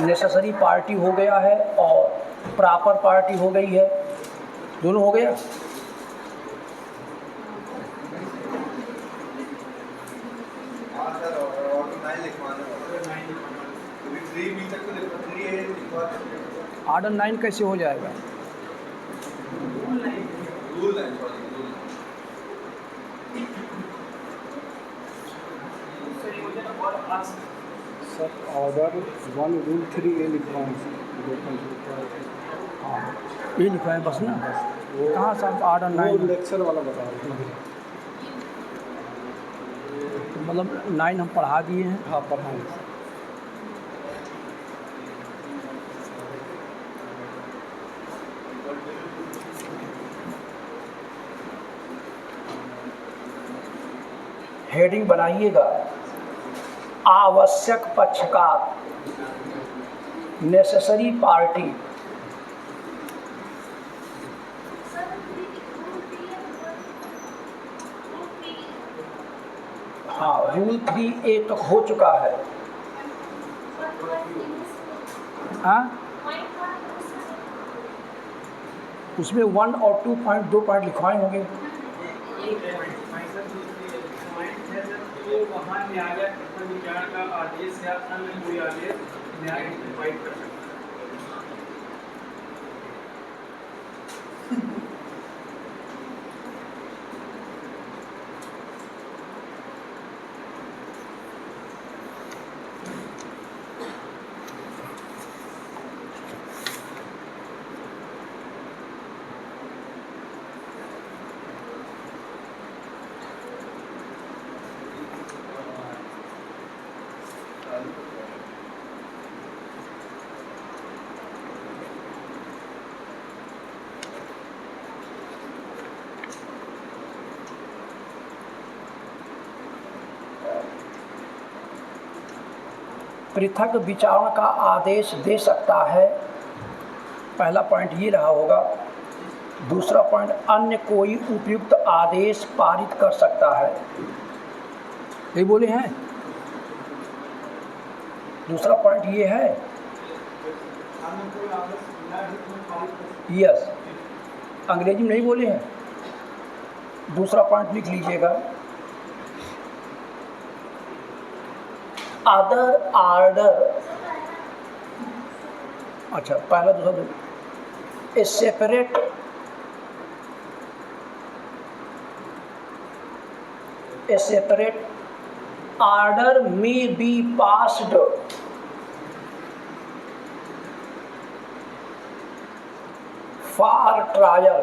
Necessary party हो गया है और प्रॉपर पार्टी हो गई है, दोनों हो गया। ऑर्डर 9 कैसे हो जाएगा? सर ऑर्डर 1 रूल 3 ए लिखवाएं। हाँ ये लिखवाएं बस ना, कहाँ सब ऑर्डर 9 लेक्चर वाला बता रहे हैं। मतलब 9 हम पढ़ा दिए हैं। हाँ पढ़ाएंगे। हेडिंग बनाइएगा, आवश्यक पक्षकार, नेसेसरी पार्टी। हाँ रूल 3A तक हो चुका है। हाँ उसमें 1 और 2 पॉइंट 2 पॉइंट लिखवाए होंगे। वहाँ न्यायालय प्रथम विचार का आदेश या अन्य कोई आदेश न्याय प्रोवाइड कर सकता है। पृथक विचारण का आदेश दे सकता है, पहला पॉइंट ये रहा होगा। दूसरा पॉइंट, अन्य कोई उपयुक्त आदेश पारित कर सकता है, ये बोले हैं। दूसरा पॉइंट ये है, यस, अंग्रेजी में नहीं बोले हैं। दूसरा पॉइंट लिख लीजिएगा, अदर आर्डर, अच्छा पहला दूसरा, ए separate order may be passed for trial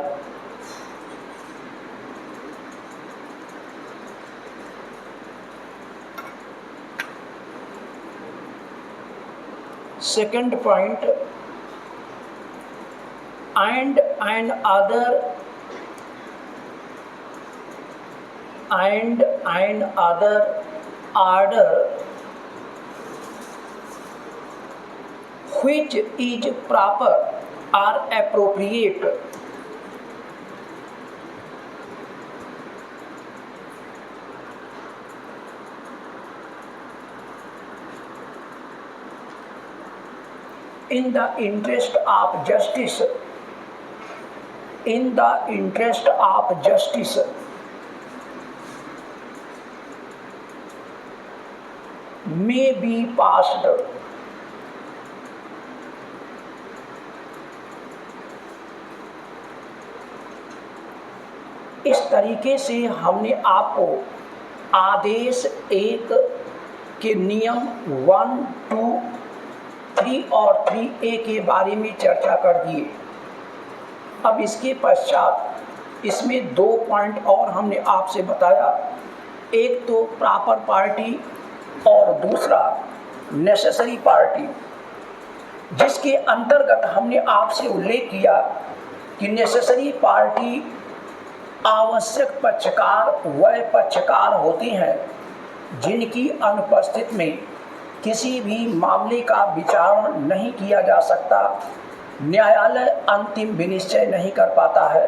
second point, and other order which is proper or appropriate in the interest of justice, may be passed। इस तरीके से हमने आपको आदेश 1 के नियम 1, 2, 3 और 3A के बारे में चर्चा कर दिए। अब इसके पश्चात इसमें 2 पॉइंट और हमने आपसे बताया, एक तो प्रॉपर पार्टी और दूसरा नेसेसरी पार्टी, जिसके अंतर्गत हमने आपसे उल्लेख किया कि नेसेसरी पार्टी आवश्यक पक्षकार वह पक्षकार होते हैं जिनकी अनुपस्थिति में किसी भी मामले का विचारण नहीं किया जा सकता, न्यायालय अंतिम विनिश्चय नहीं कर पाता है।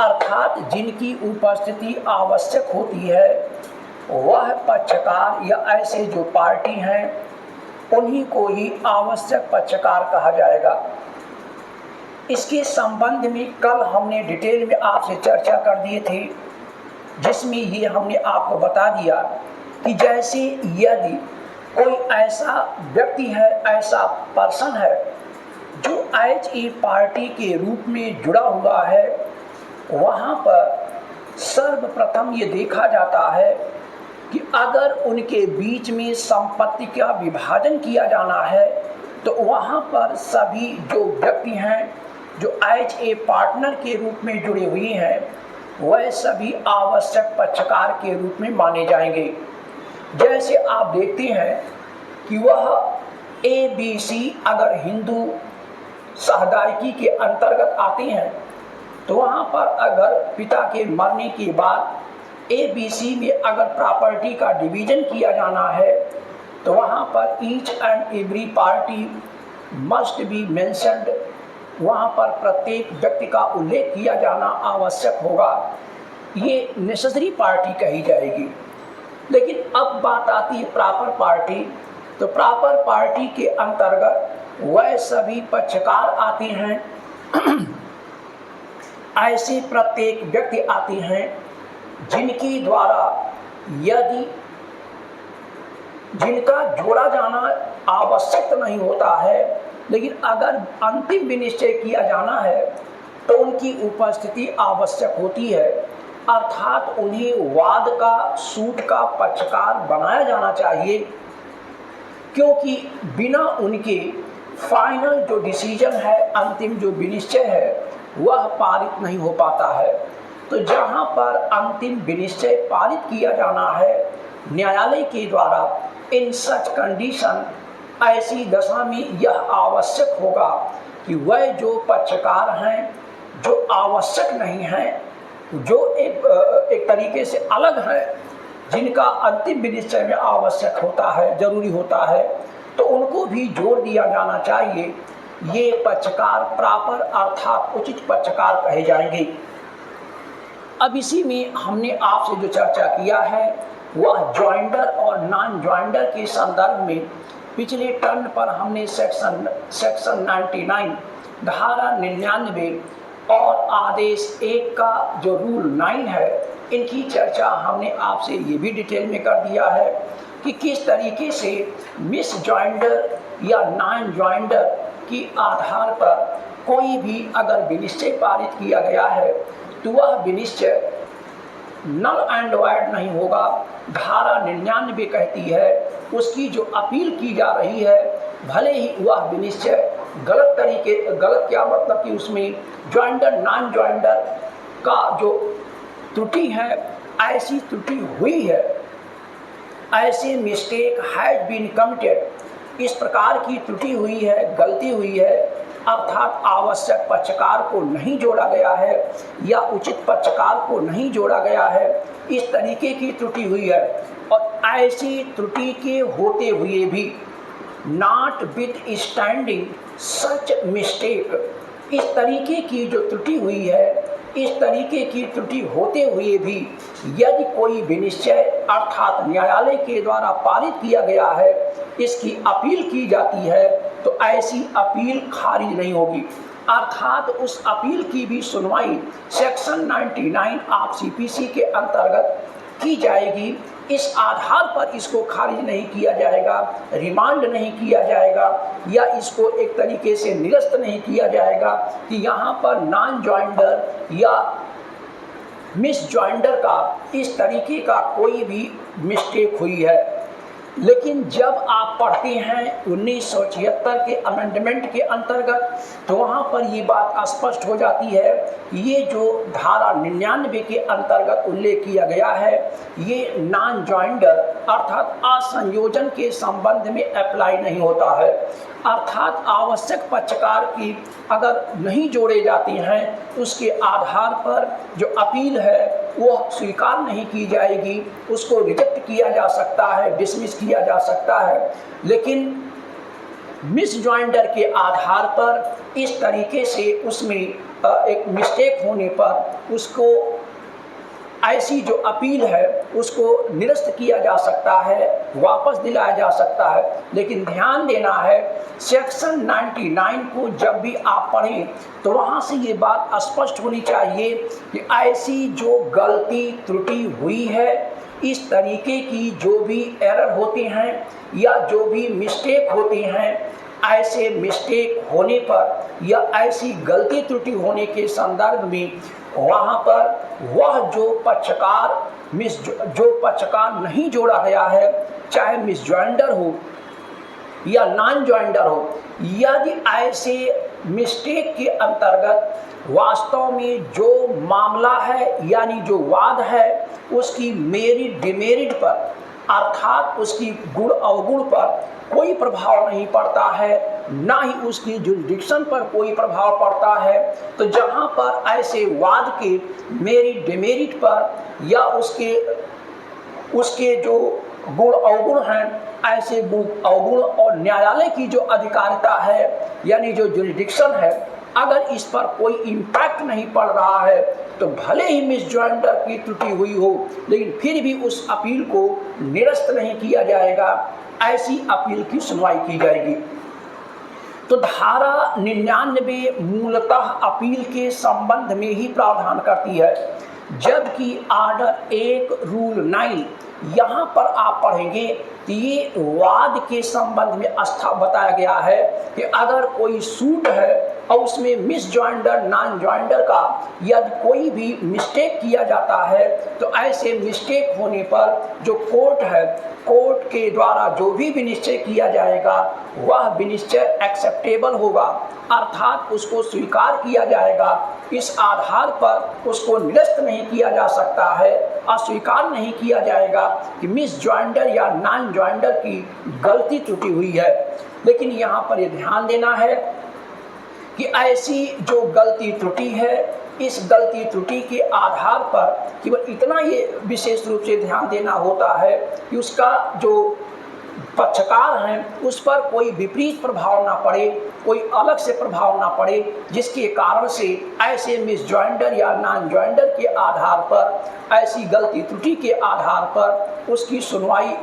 अर्थात जिनकी उपस्थिति आवश्यक होती है वह पक्षकार या ऐसे जो पार्टी हैं उन्हीं को ही आवश्यक पक्षकार कहा जाएगा। इसके संबंध में कल हमने डिटेल में आपसे चर्चा कर दिए थे, जिसमें ये हमने आपको बता दिया कि जैसे यदि कोई ऐसा व्यक्ति है, ऐसा पर्सन है जो एच ए पार्टी के रूप में जुड़ा हुआ है, वहाँ पर सर्वप्रथम ये देखा जाता है कि अगर उनके बीच में संपत्ति का विभाजन किया जाना है तो वहाँ पर सभी जो व्यक्ति हैं जो एच ए पार्टनर के रूप में जुड़े हुए हैं वह सभी आवश्यक पक्षकार के रूप में माने जाएंगे। जैसे आप देखते हैं कि वह ए बी सी अगर हिंदू सहदायकी के अंतर्गत आते हैं तो वहाँ पर अगर पिता के मरने के बाद ए बी सी में अगर प्रॉपर्टी का डिवीजन किया जाना है तो वहाँ पर each and every party must be mentioned, वहाँ पर प्रत्येक व्यक्ति का उल्लेख किया जाना आवश्यक होगा। ये नेसेसरी पार्टी कही जाएगी। लेकिन अब बात आती है प्रॉपर पार्टी, तो प्रॉपर पार्टी के अंतर्गत वह सभी पक्षकार आते हैं ऐसे प्रत्येक व्यक्ति आते हैं जिनके द्वारा यदि जिनका जोड़ा जाना आवश्यक नहीं होता है, लेकिन अगर अंतिम विनिश्चय किया जाना है तो उनकी उपस्थिति आवश्यक होती है, अर्थात उन्हें वाद का सूट का पक्षकार बनाया जाना चाहिए, क्योंकि बिना उनके फाइनल जो डिसीजन है, अंतिम जो विनिश्चय है वह पारित नहीं हो पाता है। तो जहाँ पर अंतिम विनिश्चय पारित किया जाना है न्यायालय के द्वारा, इन सच कंडीशन, ऐसी दशा में यह आवश्यक होगा कि वह जो पक्षकार हैं जो आवश्यक नहीं हैं, जो एक तरीके से अलग है, जिनका अंतिम विनिश्चय में आवश्यक होता है, जरूरी होता है, तो उनको भी जोड़ दिया जाना चाहिए। ये पक्षकार प्रॉपर अर्थात उचित पक्षकार कहे जाएंगे। अब इसी में हमने आपसे जो चर्चा किया है वह जॉइंडर और नॉन जॉइंडर के संदर्भ में पिछले टर्न पर हमने सेक्शन 99 धारा 99 और आदेश 1 का जो रूल 9 है, इनकी चर्चा हमने आपसे ये भी डिटेल में कर दिया है कि किस तरीके से मिस जॉइंडर या नॉन जॉइंडर की आधार पर कोई भी अगर विनिश्चय पारित किया गया है तो वह विनिश्चय नल एंड वॉइड नहीं होगा। धारा 99 कहती है उसकी जो अपील की जा रही है, भले ही वह विनिश्चय गलत क्या मतलब कि उसमें जॉइंडर नॉन जॉइंडर का जो त्रुटि है, ऐसी त्रुटि हुई है, ऐसे मिस्टेक हैज बीन कमिटेड, इस प्रकार की त्रुटि हुई है, गलती हुई है, अर्थात आवश्यक पक्षकार को नहीं जोड़ा गया है या उचित पक्षकार को नहीं जोड़ा गया है, इस तरीके की त्रुटि हुई है। और ऐसी त्रुटि के होते हुए भी not with standing such mistake, इस तरीके की जो त्रुटि हुई है, इस तरीके की त्रुटि होते हुए भी यदि कोई विनिश्चय अर्थात न्यायालय के द्वारा पारित किया गया है, इसकी अपील की जाती है तो ऐसी अपील खारिज नहीं होगी, अर्थात उस अपील की भी सुनवाई सेक्शन 99 ऑफ सीपीसी के अंतर्गत की जाएगी। इस आधार पर इसको खारिज नहीं किया जाएगा, रिमांड नहीं किया जाएगा या इसको एक तरीके से निरस्त नहीं किया जाएगा कि यहाँ पर नॉन जॉइंडर या मिस जॉइंडर का इस तरीके का कोई भी मिस्टेक हुई है। लेकिन जब आप पढ़ते हैं 1976 के अमेंडमेंट के अंतर्गत तो वहाँ पर ये बात स्पष्ट हो जाती है, ये जो धारा 99 के अंतर्गत उल्लेख किया गया है ये नॉन जॉइंडर अर्थात असंयोजन के संबंध में अप्लाई नहीं होता है, अर्थात आवश्यक पक्षकार की अगर नहीं जोड़े जाते हैं उसके आधार पर जो अपील है वो स्वीकार नहीं की जाएगी, उसको रिजेक्ट किया जा सकता है, डिसमिस किया जा सकता है। लेकिन मिस जॉइंडर के आधार पर इस तरीके से उसमें एक मिस्टेक होने पर उसको ऐसी जो अपील है उसको निरस्त किया जा सकता है, वापस दिलाया जा सकता है। लेकिन ध्यान देना है, सेक्शन 99 को जब भी आप पढ़ें तो वहाँ से ये बात स्पष्ट होनी चाहिए कि ऐसी जो गलती त्रुटि हुई है, इस तरीके की जो भी एरर होते हैं या जो भी मिस्टेक होती हैं, ऐसे मिस्टेक होने पर या ऐसी गलती त्रुटि होने के संदर्भ में वहाँ पर वह जो पक्षकार नहीं जोड़ा गया है, चाहे मिस जॉइंडर हो या नॉन जॉइंडर हो, यदि ऐसे मिस्टेक के अंतर्गत वास्तव में जो मामला है यानी जो वाद है उसकी मेरिट डिमेरिट पर अर्थात उसकी गुण अवगुण पर कोई प्रभाव नहीं पड़ता है, ना ही उसकी जुरिडिक्शन पर कोई प्रभाव पड़ता है, तो जहाँ पर ऐसे वाद के मेरिट डिमेरिट पर या उसके जो गुण अवगुण हैं, ऐसे गुण अवगुण और न्यायालय की जो अधिकारिता है यानी जो जुरिडिक्शन है, अगर इस पर कोई इम्पैक्ट नहीं पड़ रहा है तो भले ही मिस जॉइंडर की त्रुटि हुई हो, लेकिन फिर भी उस अपील को निरस्त नहीं किया जाएगा, ऐसी अपील की सुनवाई की जाएगी। तो धारा 99 मूलतः अपील के संबंध में ही प्रावधान करती है, जबकि आर्डर 1 रूल 9 यहाँ पर आप पढ़ेंगे कि ये वाद के संबंध में बताया गया है कि अगर कोई सूट है और उसमें मिस जॉइंडर नॉन जॉइंडर का यदि कोई भी मिस्टेक किया जाता है तो ऐसे मिस्टेक होने पर जो कोर्ट के द्वारा जो भी विनिश्चय किया जाएगा वह विनिश्चय एक्सेप्टेबल होगा, अर्थात उसको स्वीकार किया जाएगा। इस आधार पर उसको निरस्त नहीं किया जा सकता है, अस्वीकार नहीं किया जाएगा कि मिस जॉइंडर या नॉन जॉइंडर की गलती त्रुटि हुई है। लेकिन यहाँ पर यह ध्यान देना है कि ऐसी जो गलती त्रुटि है, इस गलती त्रुटि के आधार पर केवल इतना ये विशेष रूप से ध्यान देना होता है कि उसका जो पक्षकार हैं उस पर कोई विपरीत प्रभाव ना पड़े, कोई अलग से प्रभाव ना पड़े, जिसके कारण से ऐसे मिस जॉइंडर या नॉन जॉइंडर के आधार पर, ऐसी गलती त्रुटि के आधार पर उसकी सुनवाई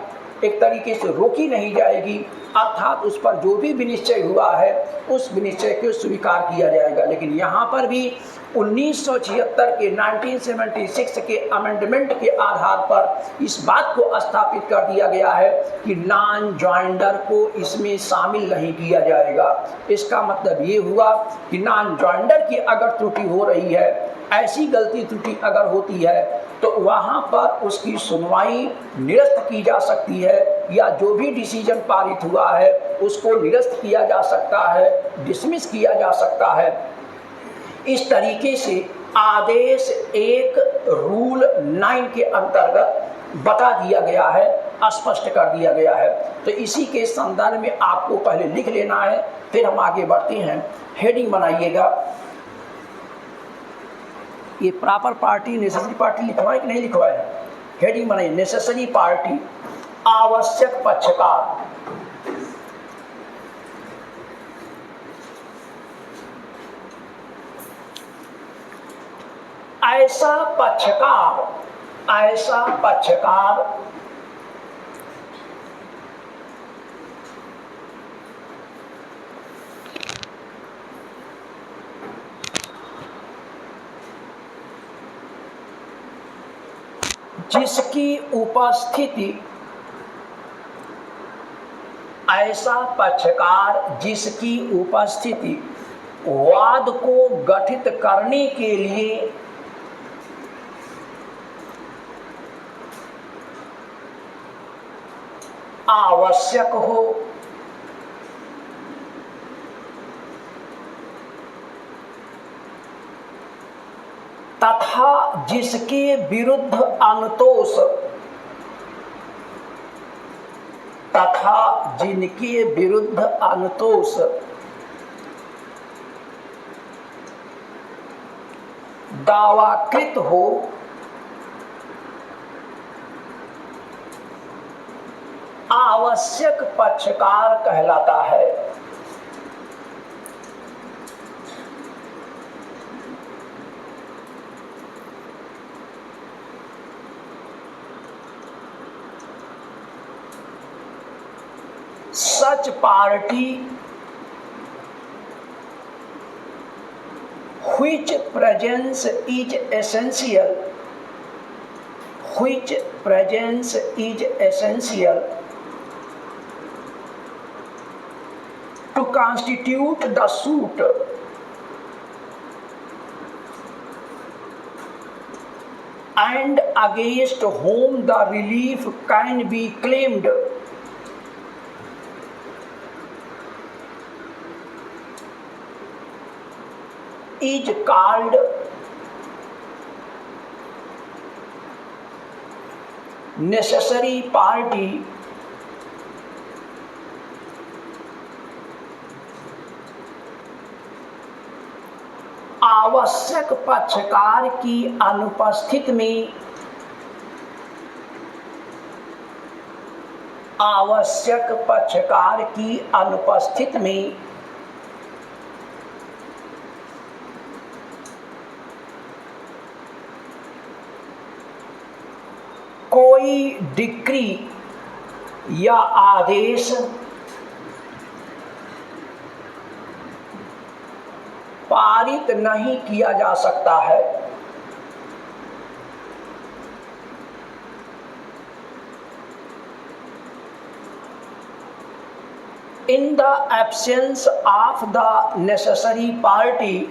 एक तरीके से रोकी नहीं जाएगी, अर्थात उस पर जो भी विनिश्चय हुआ है उस विनिश्चय को स्वीकार किया जाएगा। लेकिन यहाँ पर भी 1976 के 1976 के अमेंडमेंट के आधार पर इस बात को स्थापित कर दिया गया है कि नॉन जॉइंडर को इसमें शामिल नहीं किया जाएगा। इसका मतलब ये हुआ कि नॉन जॉइंडर की अगर त्रुटि हो रही है, ऐसी गलती त्रुटि अगर होती है तो वहाँ पर उसकी सुनवाई निरस्त की जा सकती है, या जो भी डिसीजन पारित हुआ है उसको निरस्त किया जा सकता है, डिसमिस किया जा सकता है। इस तरीके से आदेश 1 रूल 9 के अंतर्गत बता दिया गया है, स्पष्ट कर दिया गया है। तो इसी के संदर्भ में आपको पहले लिख लेना है, फिर हम आगे बढ़ते हैं। हेडिंग बनाइएगा, ये प्रॉपर पार्टी नेसेसरी पार्टी लिखवाए कि नहीं लिखवाए? हेडिंग बनाइए, नेसेसरी पार्टी, आवश्यक पक्षकार। ऐसा पक्षकार जिसकी उपस्थिति, ऐसा पक्षकार जिसकी उपस्थिति वाद को गठित करने के लिए आवश्यक हो, तथा जिसके विरुद्ध अनुतोष, तथा जिनके विरुद्ध अनुतोष दावाकृत हो, आवश्यक पक्षकार कहलाता है। such party which presence is essential, which presence is essential to constitute the suit, and against whom the relief can be claimed. Is called necessary party. आवश्यक पक्षकार की अनुपस्थिति में, आवश्यक पक्षकार की अनुपस्थिति में कोई डिक्री या आदेश पारित नहीं किया जा सकता है। In the absence of the necessary party,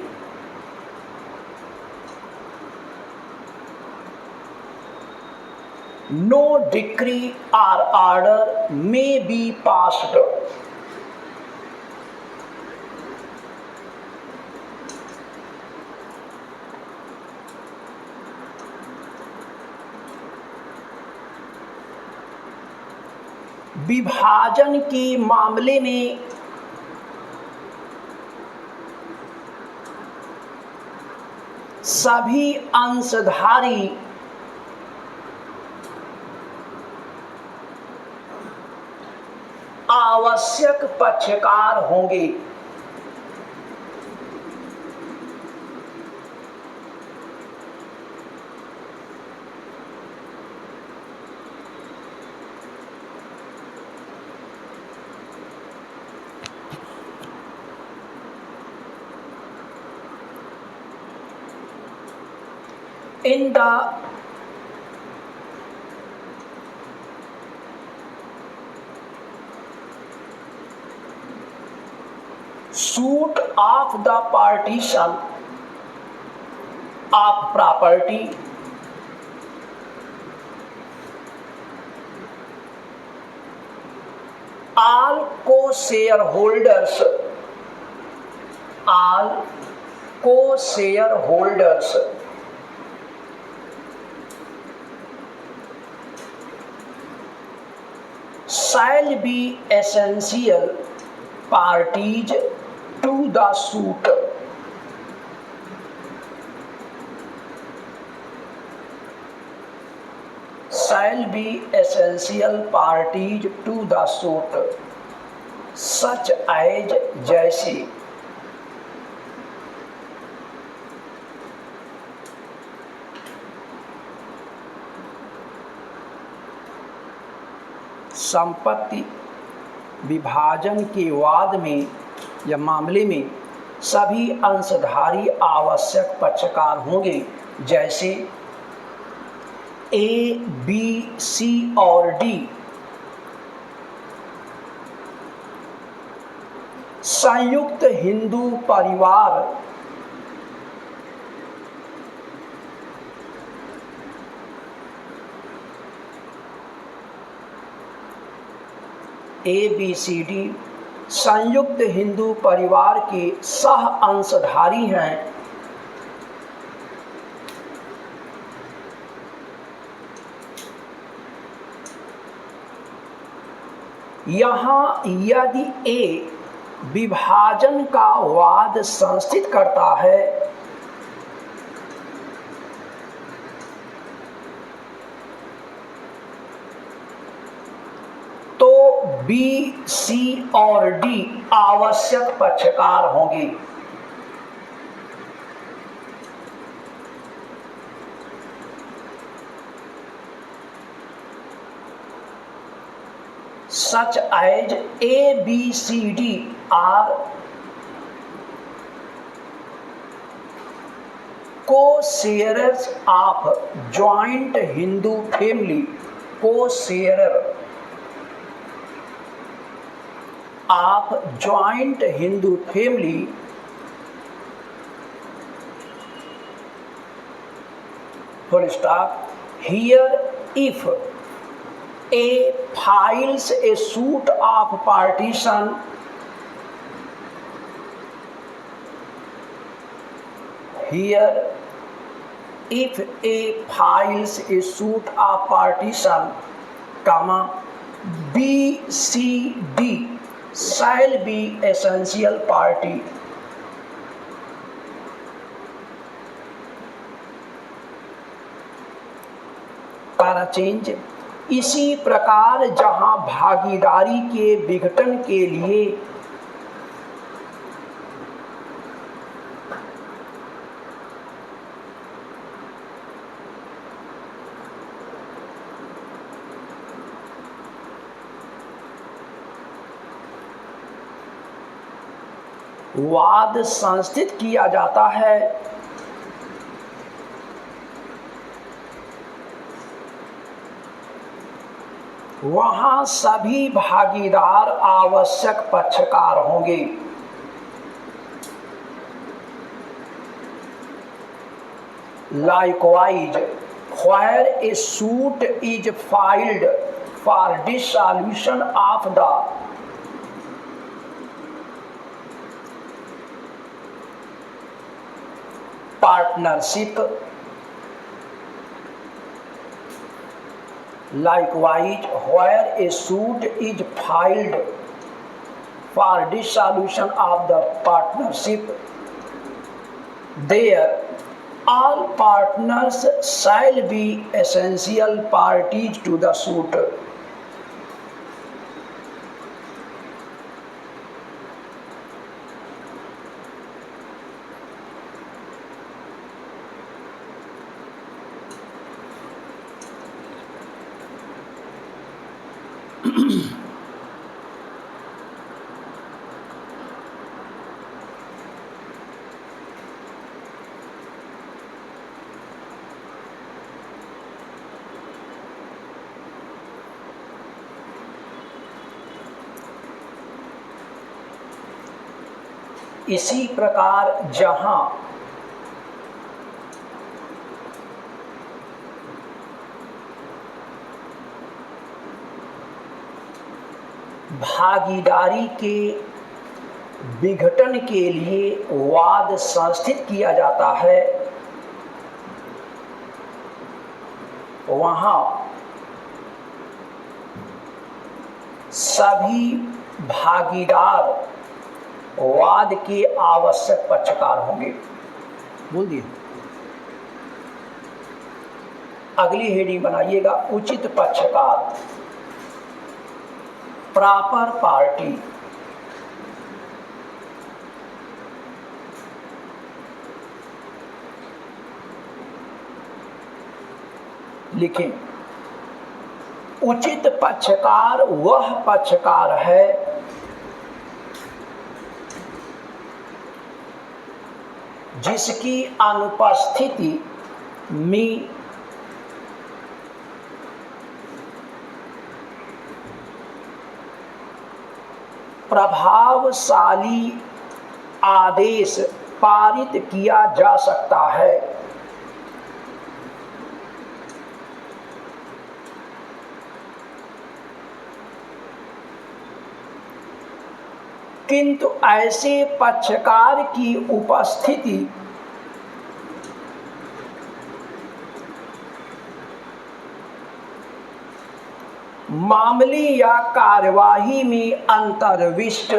no decree or order may be passed. विभाजन के मामले में सभी अंशधारी आवश्यक पक्षकार होंगे। In the suit of the partition of property, all co-shareholders, all co-shareholders shall be essential parties to the suit. Shall be essential parties to the suit, such as जैसे संपत्ति विभाजन के वाद में या मामले में सभी अंशधारी आवश्यक पक्षकार होंगे, जैसे ए, बी, सी और डी संयुक्त हिंदू परिवार ए, बी, सी, डी संयुक्त हिंदू परिवार के सह अंशधारी हैं। यहाँ यदि ए विभाजन का वाद संस्थित करता है तो बी, सी और डी आवश्यक पक्षकार होंगे। such as A, B, C, D are co-sharers of joint Hindu family. Co-sharer of joint Hindu family full stop. Here, if A files a suit of partition here, if A files a suit of partition, comma, B, C, D shall be essential party. para change. इसी प्रकार जहां भागीदारी के विघटन के लिए वाद संस्थित किया जाता है, वहां सभी भागीदार आवश्यक पक्षकार होंगे। Likewise, where a suit is filed for dissolution of the partnership, likewise, where a suit is filed for dissolution of the partnership, there all partners shall be essential parties to the suit. इसी प्रकार जहां भागीदारी के विघटन के लिए वाद संस्थित किया जाता है, वहां सभी भागीदार वाद के आवश्यक पक्षकार होंगे। बोल दिए। अगली हेडिंग बनाइएगा, उचित पक्षकार, प्रॉपर पार्टी। लिखें, उचित पक्षकार वह पक्षकार है जिसकी अनुपस्थिति में प्रभावशाली आदेश पारित किया जा सकता है। किंतु ऐसे पक्षकार की उपस्थिति मामले या कार्यवाही में अंतर्विष्ट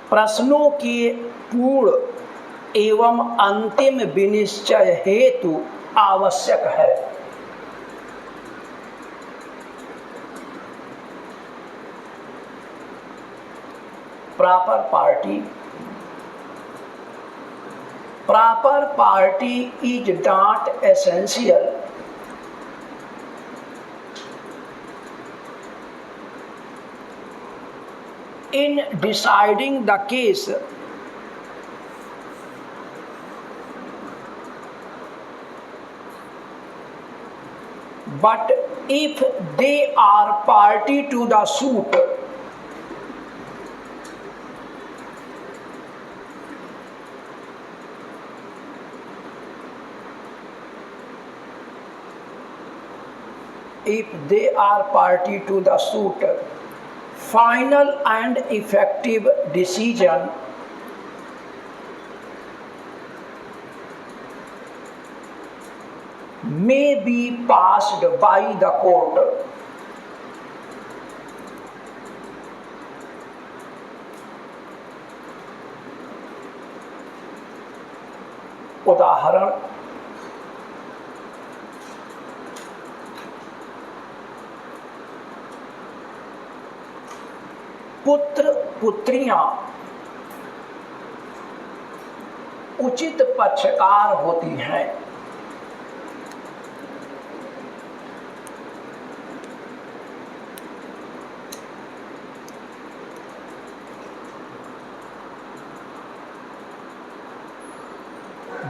प्रश्नों के पूर्ण एवं अंतिम विनिश्चय हेतु आवश्यक है। Proper party proper party is not essential in deciding the case, but if they are party to the suit, final and effective decision may be passed by the court. उदाहरण, पुत्र पुत्रियां उचित पक्षकार होती हैं।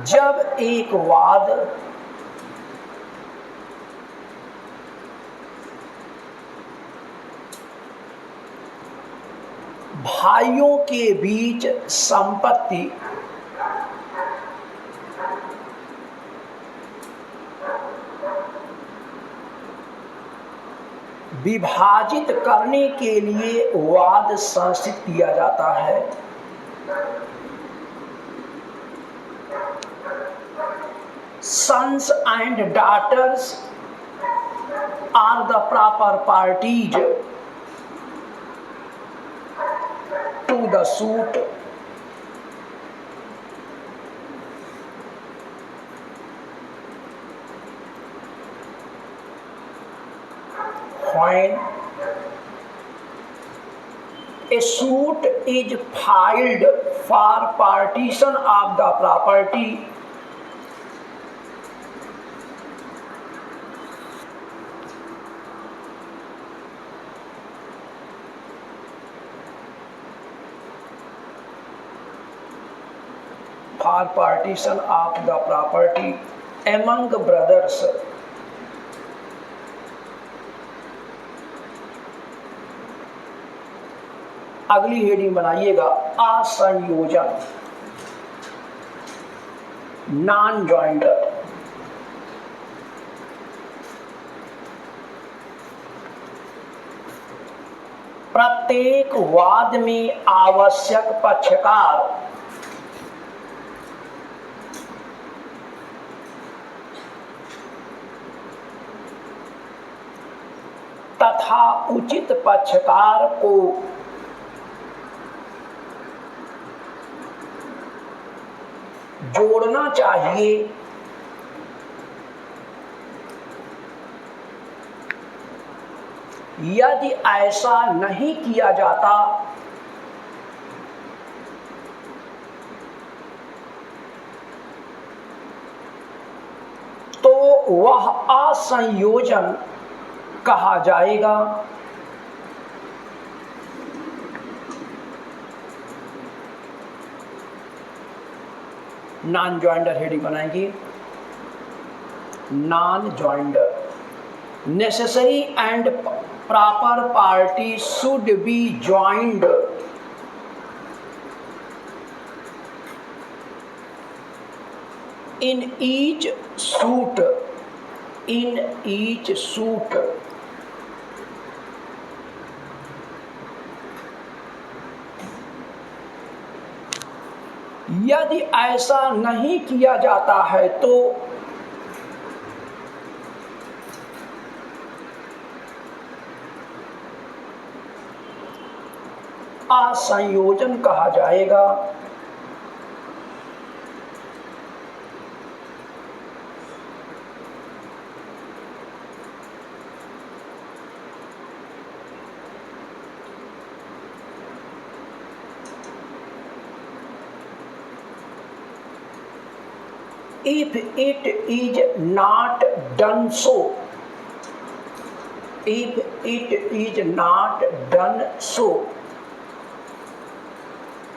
जब एक वाद भाइयों के बीच संपत्ति विभाजित करने के लिए वाद संस्थित किया जाता है, sons and daughters are the proper parties to the suit. When a suit is filed for partition of the property, among brothers, अगली हेडिंग बनाइएगा असंयोजन, नॉन जॉइंडर। प्रत्येक वाद में आवश्यक पक्षकार तथा उचित पक्षकार को जोड़ना चाहिए। यदि ऐसा नहीं किया जाता तो वह असंयोजन कहा जाएगा। नॉन जॉइंडर हेडिंग बनाएंगे, non joinder, necessary and proper party should be joined in each suit यदि ऐसा नहीं किया जाता है तो असंयोजन कहा जाएगा। if it is not done so, if it is not done so,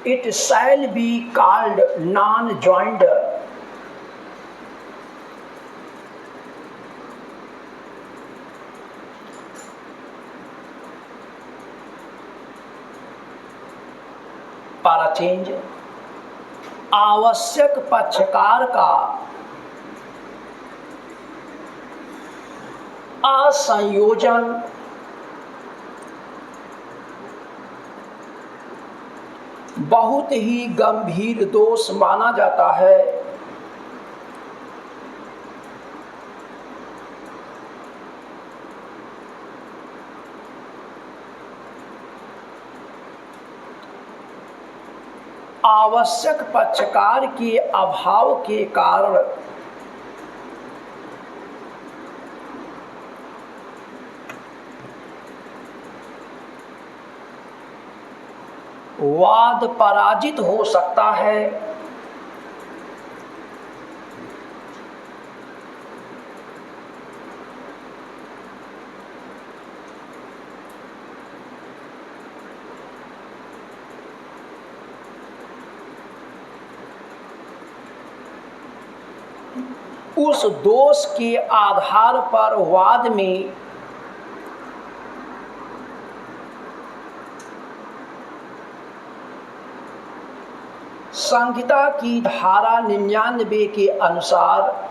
it shall be called non-joinder. पारा चेंज। आवश्यक पक्षकार का असंयोजन बहुत ही गंभीर दोष माना जाता है। आवश्यक पक्षकार के अभाव के कारण वाद पराजित हो सकता है। उस दोष के आधार पर वाद में संहिता की धारा 99 के अनुसार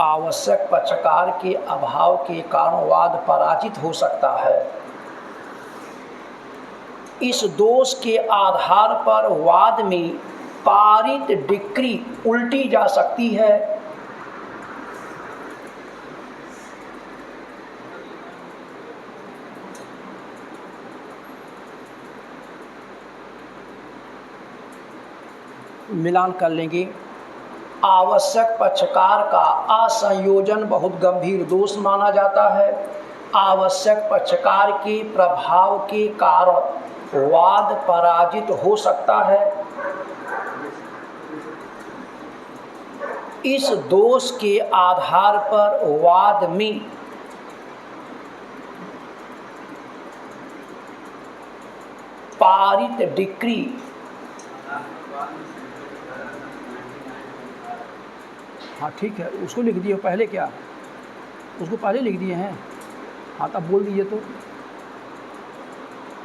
आवश्यक पक्षकार के अभाव के कारण वाद पराजित हो सकता है। इस दोष के आधार पर वाद में पारित डिक्री उल्टी जा सकती है। मिलान कर लेंगे। आवश्यक पक्षकार का असंयोजन बहुत गंभीर दोष माना जाता है। आवश्यक पक्षकार के प्रभाव के कारण वाद पराजित हो सकता है। इस दोष के आधार पर वाद में पारित डिक्री हाँ ठीक है, उसको लिख दिए पहले, क्या उसको पहले लिख दिए हैं? हाँ तब बोल दीजिए। तो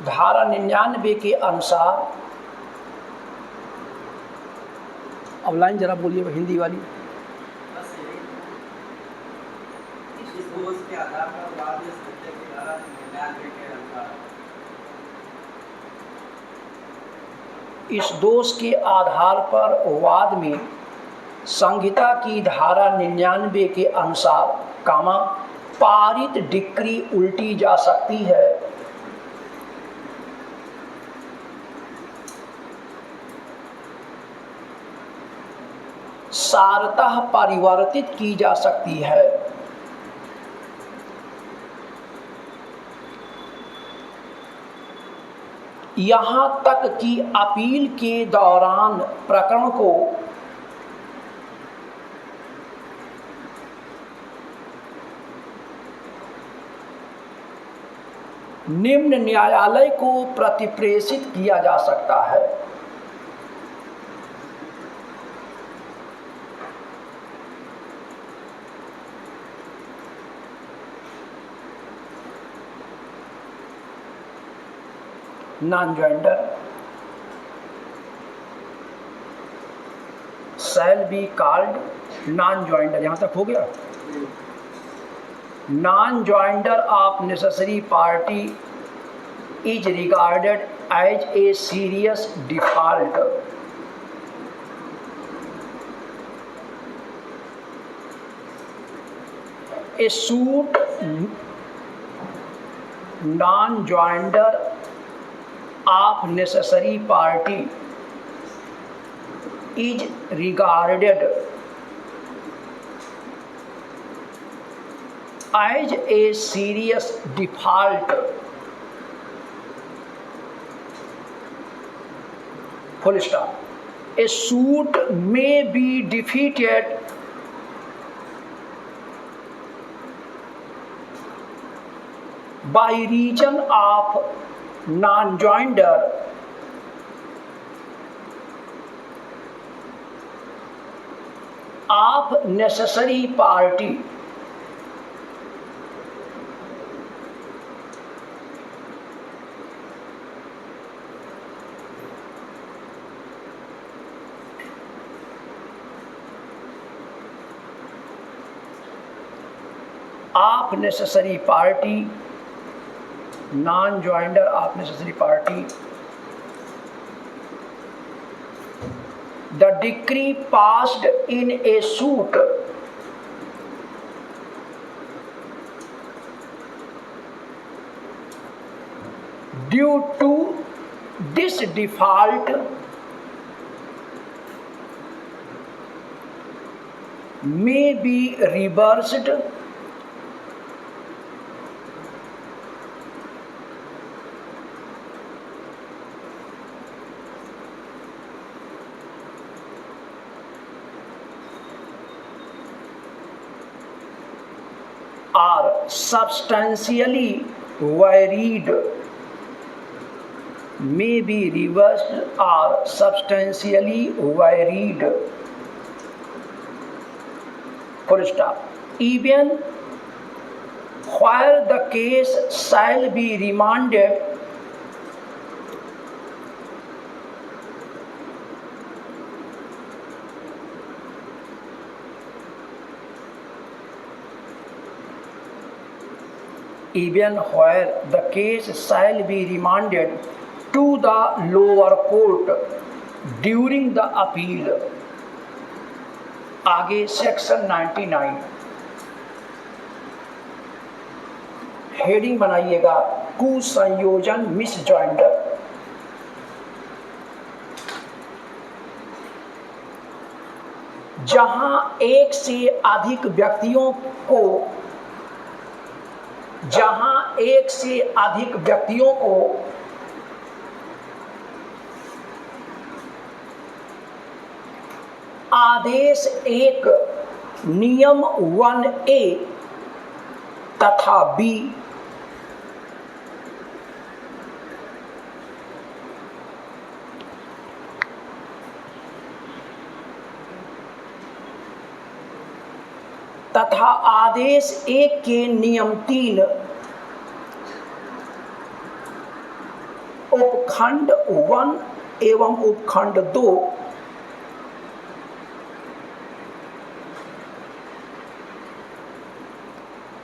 धारा 99 के अनुसार, अब लाइन जरा बोलिए हिंदी वाली। इस दोष के आधार पर वाद में संहिता की धारा 99 के अनुसार कामा पारित डिक्री उल्टी जा सकती है। सारतः परिवर्तित की जा सकती है। यहाँ तक कि अपील के दौरान प्रकरण को निम्न न्यायालय को प्रतिप्रेषित किया जा सकता है। non-joinder shall be called non-joinder। यहाँ तक हो गया। Non-joinder of necessary party is regarded as a serious default। A suit non-joinder of necessary party is regarded as a serious default. Full stop. A suit may be defeated by reason of non-joinder of necessary party. Of necessary party, non-joinder of necessary party. The decree passed in a suit due to this default may be reversed are substantially varied, may be reversed or substantially varied. Full stop. Even where the case shall be remanded to the lower court during the appeal. आगे section 99 heading बनाइएगा, कुसंयोजन मिसजॉइंडर। जहां एक से अधिक व्यक्तियों को आदेश एक नियम 1A तथा B तथा आदेश 1 के नियम 3 उपखंड 1 एवं उपखंड 2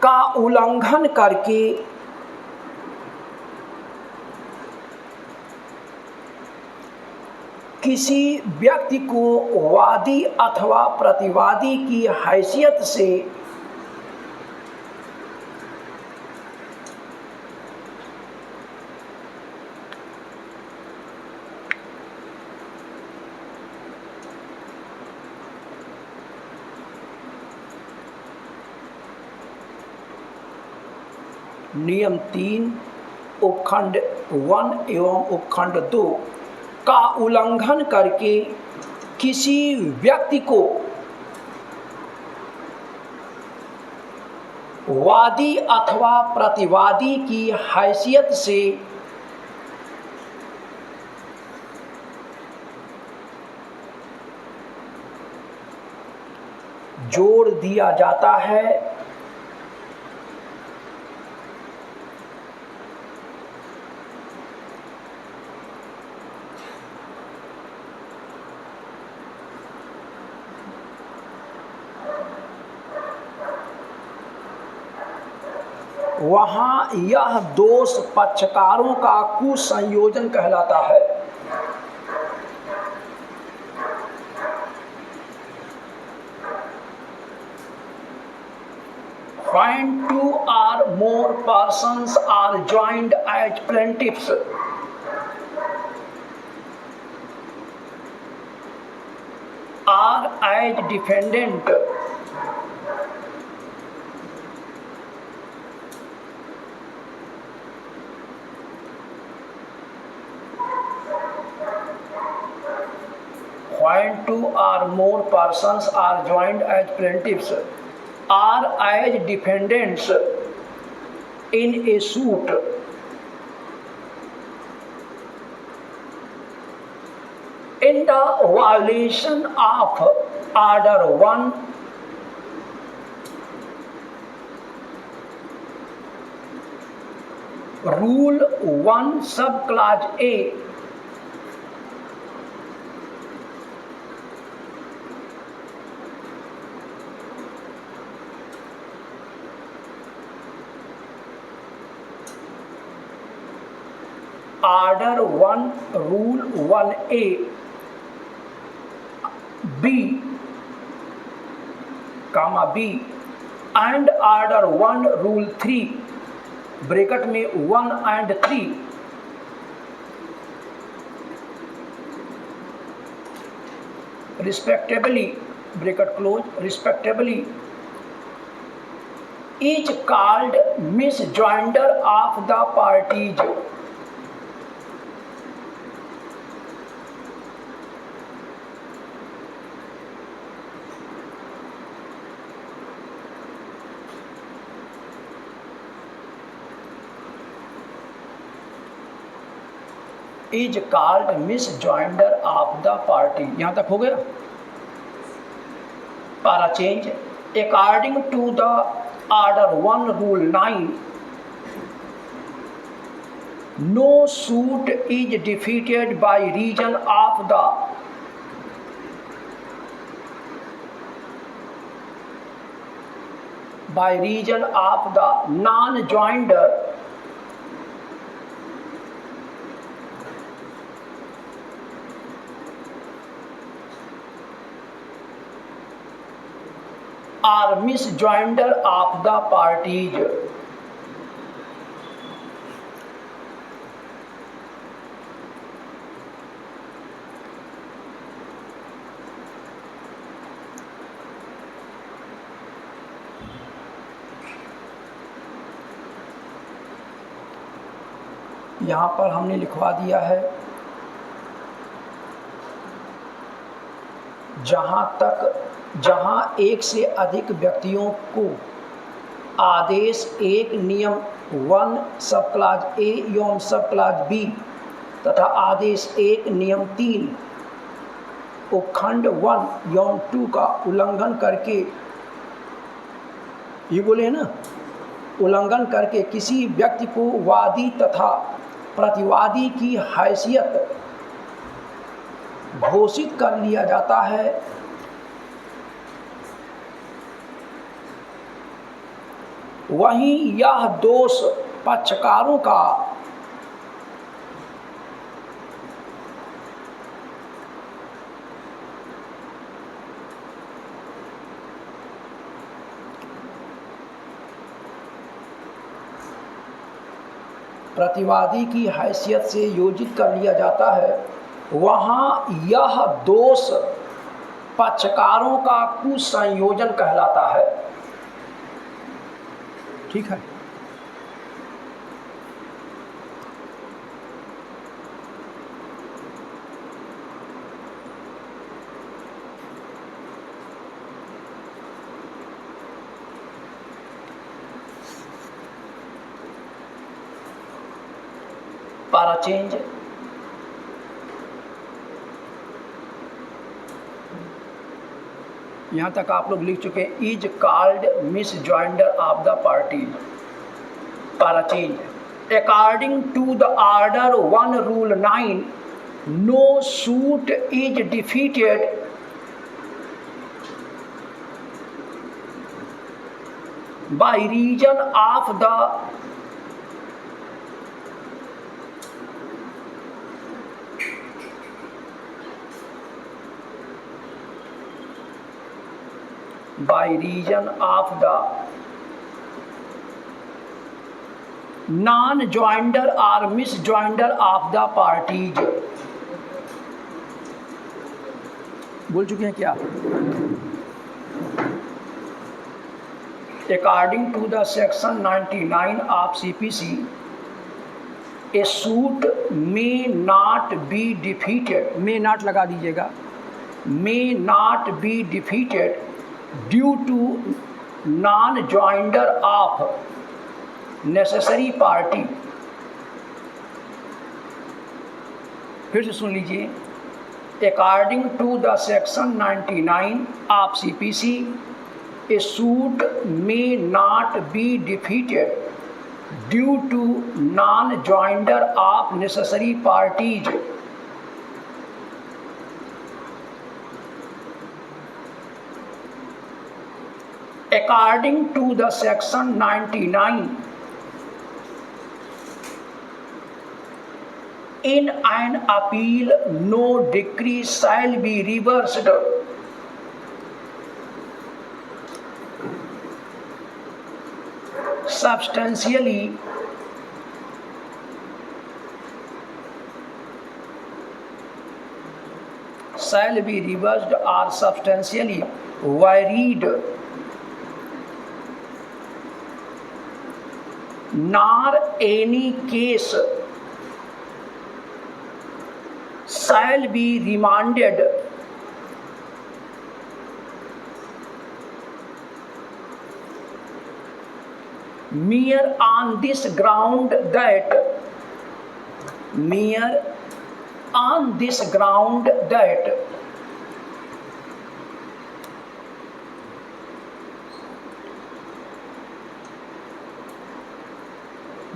का उल्लंघन करके किसी व्यक्ति को वादी अथवा प्रतिवादी की हैसियत से नियम 3 उपखंड 1 एवं उपखंड 2 का उल्लंघन करके किसी व्यक्ति को वादी अथवा प्रतिवादी की हैसियत से जोड़ दिया जाता है वहाँ यह दोष पक्षकारों का कुसंयोजन कहलाता है। When 2 or more persons are joined as plaintiffs, as defendant when two or more persons are joined as plaintiffs or as defendants in a suit in the violation of Order 1 Rule 1 subclause A Order 1 Rule 1A B, comma B and Order 1 Rule 3 bracket में 1 and 3 respectively bracket close respectively is called misjoinder of the parties. is called misjoinder of the party. यहाँ तक हो गया. Para change. According to the Order 1 Rule 9, no suit is defeated by reason of the non-joinder or misjoinder of the parties. यहाँ पर हमने लिखवा दिया है जहाँ एक से अधिक व्यक्तियों को आदेश 1 नियम 1 सब क्लाज ए एवं सब क्लाज बी तथा आदेश 1 नियम 3 उपखंड 1 एवं 2 का उल्लंघन करके, ये बोले ना, उल्लंघन करके किसी व्यक्ति को वादी तथा प्रतिवादी की हैसियत घोषित कर लिया जाता है, वहीं यह दोष पक्षकारों का प्रतिवादी की हैसियत से योजित कर लिया जाता है, वहाँ यह दोष पक्षकारों का कुसंयोजन कहलाता है. ठीक है. पारा चेंज. यहाँ तक आप लोग लिख चुके हैं. Is called misjoinder of the party. Para change. According to the order 1 rule 9, no suit is defeated by reason of the non-joinder or misjoinder of the parties. बोल चुके हैं क्या? According to the section 99 of CPC, a suit may not be defeated, may not लगा दीजिएगा, may not be defeated due to non-joinder of necessary party. फिर से सुन लीजिए. According to the section 99 of CPC, a suit may not be defeated due to non-joinder of necessary parties. According to the section 99, in an appeal, no decree shall be reversed. Substantially, shall be reversed or substantially varied, nor any case shall be remanded mere on this ground that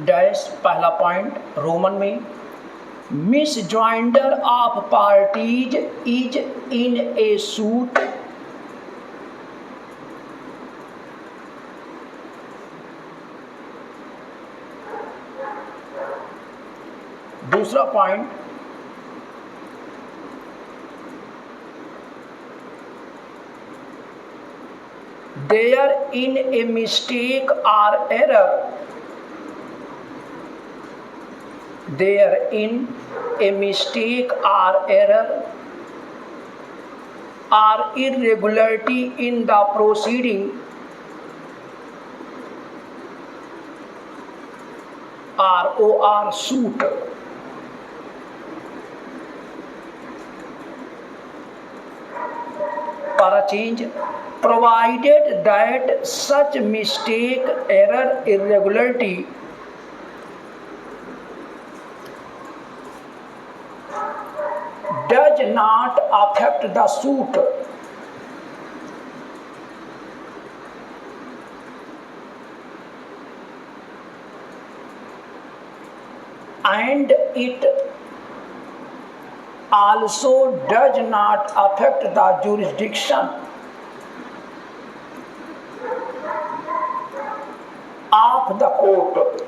dash पहला point Roman में misjoinder of parties is in a suit दूसरा point there in a mistake or error, there in a mistake or error or irregularity in the proceeding or suit for a change, provided that such mistake, error, irregularity does not affect the suit and it also does not affect the jurisdiction of the court.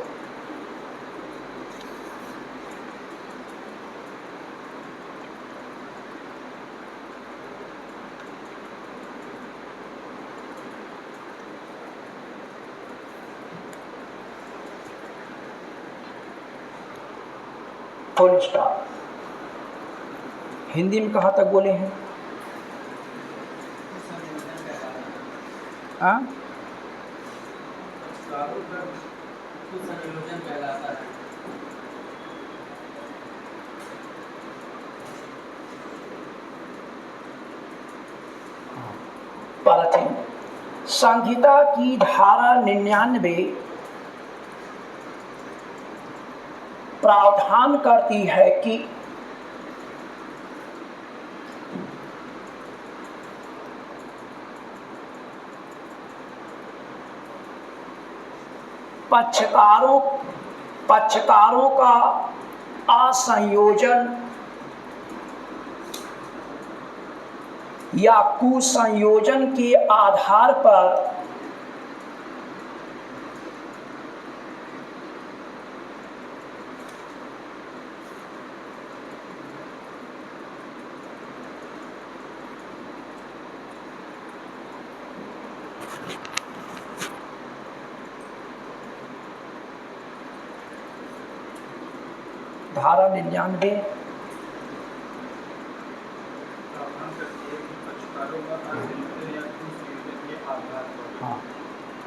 Full stop. Hindi में कहाँ तक बोले हैं? हाँ, प्राचीन संहिता की धारा 99 प्रावधान करती है कि पक्षकारों का असंयोजन या कुसंयोजन के आधार पर धारा 99 हाँ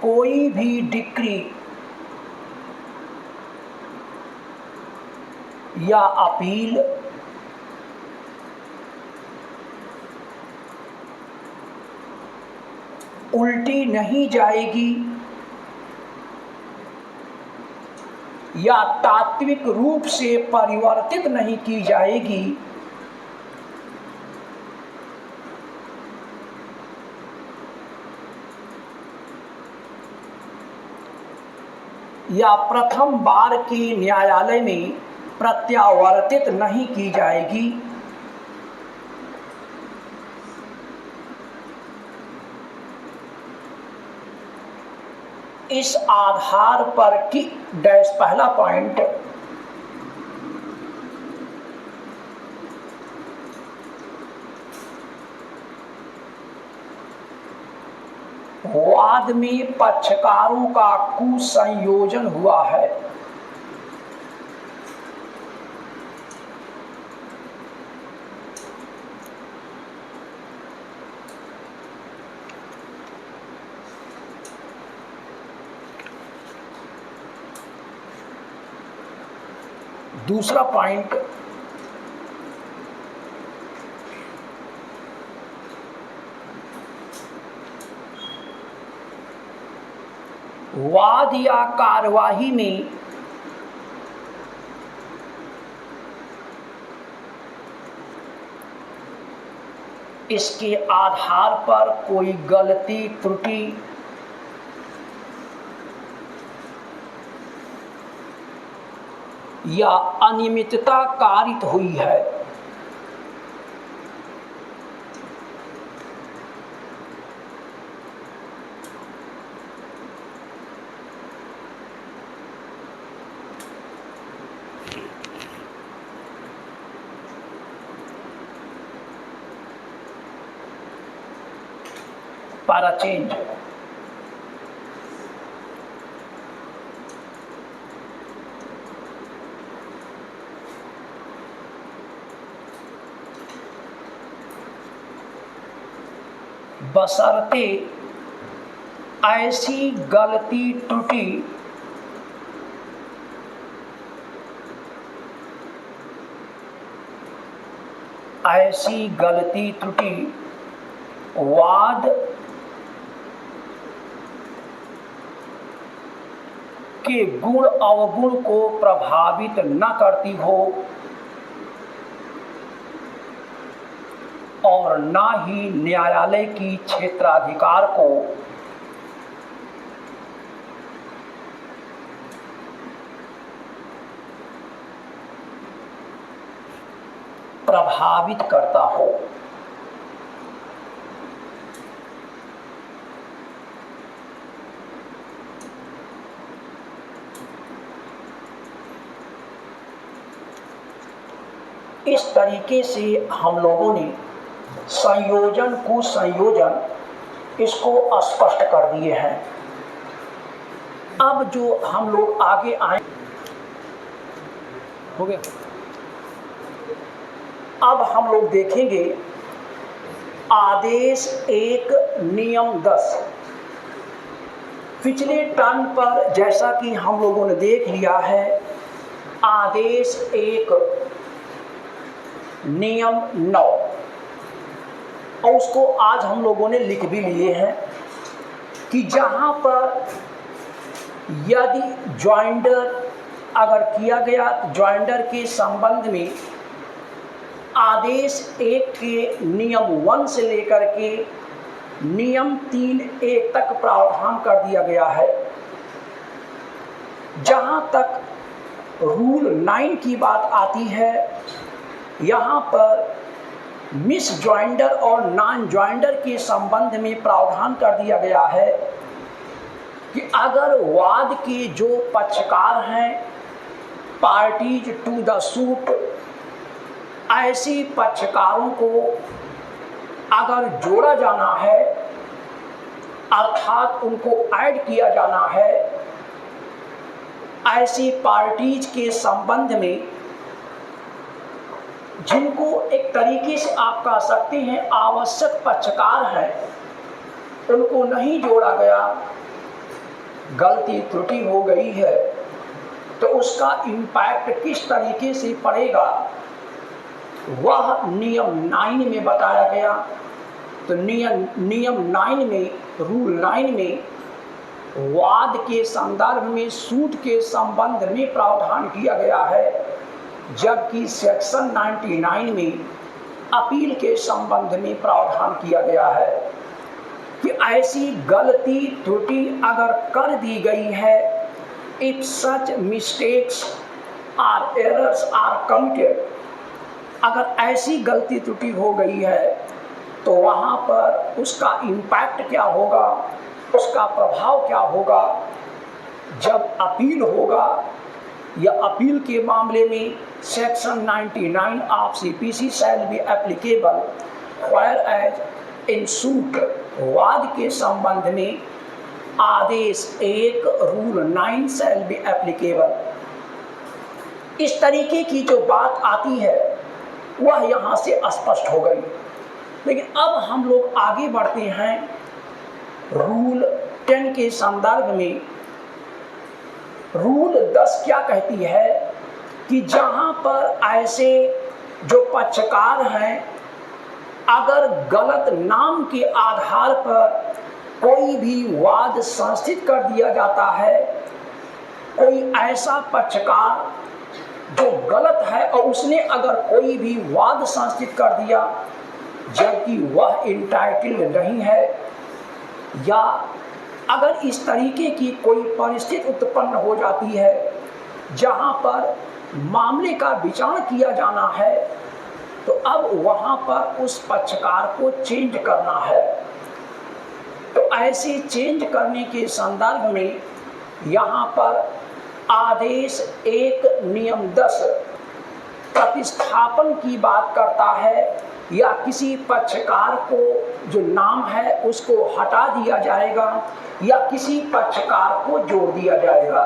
कोई भी डिक्री या अपील उल्टी नहीं जाएगी या तात्विक रूप से परिवर्तित नहीं की जाएगी, या प्रथम बार के न्यायालय में प्रत्यावर्तित नहीं की जाएगी। इस आधार पर कि डैश पहला पॉइंट, वाद में पक्षकारों का कुसंयोजन हुआ है। दूसरा पॉइंट, वाद या कार्यवाही में इसके आधार पर कोई गलती त्रुटि या अनियमितता कारित हुई है, para change। बशर्ते ऐसी गलती त्रुटि वाद के गुण अवगुण को प्रभावित न करती हो और न ही न्यायालय की क्षेत्राधिकार को प्रभावित करता हो। इस तरीके से हम लोगों ने संयोजन कुसंयोजन इसको स्पष्ट कर दिए हैं। अब जो हम लोग आगे आए, हो गया। अब हम लोग देखेंगे आदेश 1 नियम 10। पिछले टर्न पर जैसा कि हम लोगों ने देख लिया है, आदेश 1 नियम 9, और उसको आज हम लोगों ने लिख भी लिए हैं कि जहां पर यदि ज्वाइंडर अगर किया गया, ज्वाइंडर के संबंध में आदेश 1 के नियम 1 से लेकर के नियम 3A तक प्रावधान कर दिया गया है। जहां तक रूल 9 की बात आती है, यहाँ पर मिस ज्वाइंडर और नॉन ज्वाइंडर के संबंध में प्रावधान कर दिया गया है कि अगर वाद के जो पक्षकार हैं, पार्टीज टू द सूट, ऐसे पक्षकारों को अगर जोड़ा जाना है, अर्थात उनको ऐड किया जाना है, ऐसी पार्टीज के संबंध में जिनको एक तरीके से आप कह सकते हैं आवश्यक पक्षकार हैं, उनको नहीं जोड़ा गया, गलती त्रुटि हो गई है तो उसका इम्पैक्ट किस तरीके से पड़ेगा वह नियम 9 में बताया गया। तो नियम 9 में, रूल 9 में वाद के संदर्भ में सूट के संबंध में प्रावधान किया गया है, जबकि सेक्शन 99 में अपील के संबंध में प्रावधान किया गया है कि ऐसी गलती त्रुटि अगर कर दी गई है, if such mistakes or errors are committed, अगर ऐसी गलती त्रुटि हो गई है तो वहाँ पर उसका इम्पैक्ट क्या होगा, उसका प्रभाव क्या होगा। जब अपील होगा या अपील के मामले में section 99 of CPC shall be applicable whereas in suit, वाद के संबंध में आदेश 1 रूल 9 शैल बी एप्लीकेबल। इस तरीके की जो बात आती है वह यहाँ से स्पष्ट हो गई। लेकिन अब हम लोग आगे बढ़ते हैं रूल 10 के संदर्भ में। रूल 10 क्या कहती है कि जहाँ पर ऐसे जो पक्षकार हैं, अगर गलत नाम के आधार पर कोई भी वाद संस्थित कर दिया जाता है, कोई ऐसा पक्षकार जो गलत है और उसने अगर कोई भी वाद संस्थित कर दिया जबकि वह इंटाइटल्ड नहीं है, या अगर इस तरीके की कोई परिस्थिति उत्पन्न हो जाती है जहां पर मामले का विचार किया जाना है, तो अब वहां पर उस पक्षकार को चेंज करना है। तो ऐसे चेंज करने के संदर्भ में यहाँ पर आदेश 1 नियम 10 प्रतिस्थापन की बात करता है, या किसी पक्षकार को जो नाम है उसको हटा दिया जाएगा या किसी पक्षकार को जोड़ दिया जाएगा।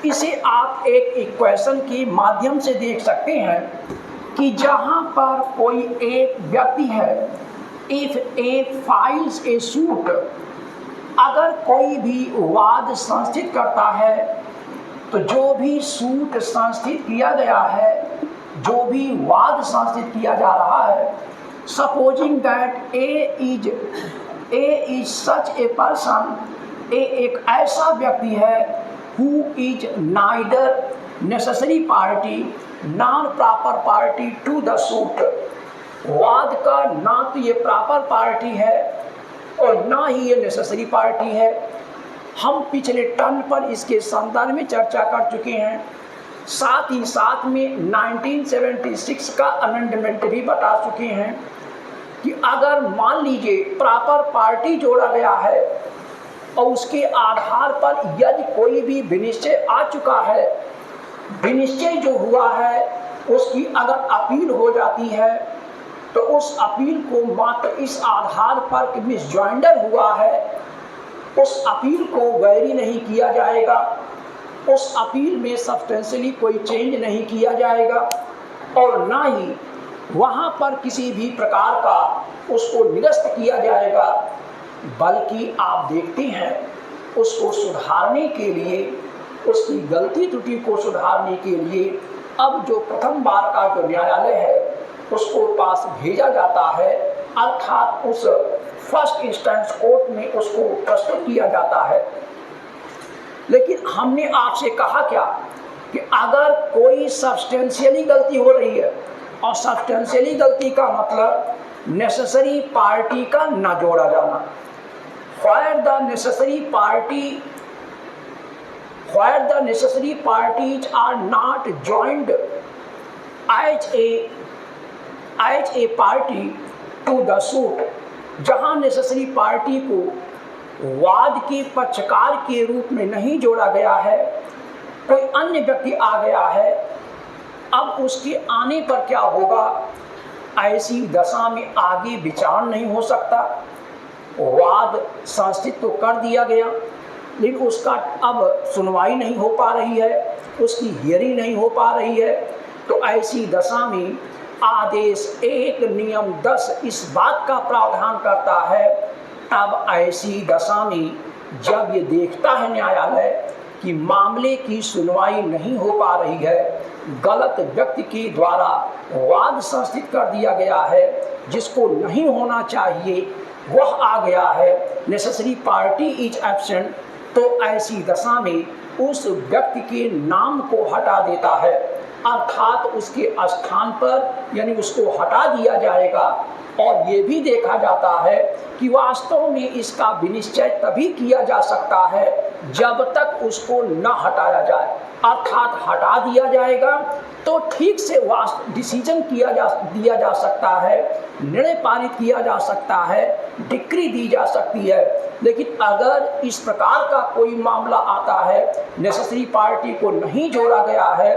इसे आप एक इक्वेशन के माध्यम से देख सकते हैं कि जहां पर कोई एक व्यक्ति है, if A files A suit, अगर कोई भी वाद संस्थित करता है तो जो भी सूट संस्थित किया गया है, जो भी वाद संस्थित किया जा रहा है, supposing that A is such a person, A एक ऐसा व्यक्ति है who is neither necessary party non proper party to the suit, वाद का ना तो ये प्रॉपर पार्टी है और ना ही ये नेसेसरी पार्टी है। हम पिछले टर्न पर इसके संदर्भ में चर्चा कर चुके हैं। साथ ही साथ में 1976 का अमेंडमेंट भी बता चुके हैं कि अगर मान लीजिए प्रॉपर पार्टी जोड़ा गया है और उसके आधार पर यदि कोई भी विनिश्चय आ चुका है, विनिश्चय जो हुआ है उसकी अगर अपील हो जाती है तो उस अपील को मात्र इस आधार पर कि मिसजॉइंडर हुआ है, उस अपील को वैरी नहीं किया जाएगा, उस अपील में सब्सटेंशियली कोई चेंज नहीं किया जाएगा और ना ही वहाँ पर किसी भी प्रकार का उसको निरस्त किया जाएगा, बल्कि आप देखते हैं उसको सुधारने के लिए, उसकी गलती त्रुटि को सुधारने के लिए अब जो प्रथम बार का जो न्यायालय है उसको पास भेजा जाता है, अर्थात उस फर्स्ट इंस्टेंस कोर्ट में उसको प्रस्तुत किया जाता है। लेकिन हमने आपसे कहा क्या कि अगर कोई सब्सटेंशियली गलती हो रही है, और सब्सटेंशियली गलती का मतलब नेसेसरी पार्टी का न जोड़ा जाना, where the necessary parties are not joined as a party to the suit, जहां नेसेसरी पार्टी को वाद के पक्षकार के रूप में नहीं जोड़ा गया है, कोई अन्य व्यक्ति आ गया है, अब उसके आने पर क्या होगा, ऐसी दशा में आगे विचार नहीं हो सकता। वाद संस्थित तो कर दिया गया लेकिन उसका अब सुनवाई नहीं हो पा रही है, उसकी हियरिंग नहीं हो पा रही है। तो ऐसी दशा में आदेश 1 नियम 10 इस बात का प्रावधान करता है अब ऐसी दशा में जब ये देखता है न्यायालय कि मामले की सुनवाई नहीं हो पा रही है, गलत व्यक्ति के द्वारा वाद संस्थित कर दिया गया है, जिसको नहीं होना चाहिए वह आ गया है, नेसेसरी पार्टी इज एब्सेंट, तो ऐसी दशा में उस व्यक्ति के नाम को हटा देता है, अर्थात उसके स्थान पर यानी उसको हटा दिया जाएगा। और ये भी देखा जाता है कि वास्तव में इसका विनिश्चय तभी किया जा सकता है जब तक उसको न हटाया जाए, अर्थात हटा दिया जाएगा तो ठीक से डिसीजन दिया जा सकता है, निर्णय पारित किया जा सकता है, डिक्री दी जा सकती है। लेकिन अगर इस प्रकार का कोई मामला आता है, नेसेसरी पार्टी को नहीं जोड़ा गया है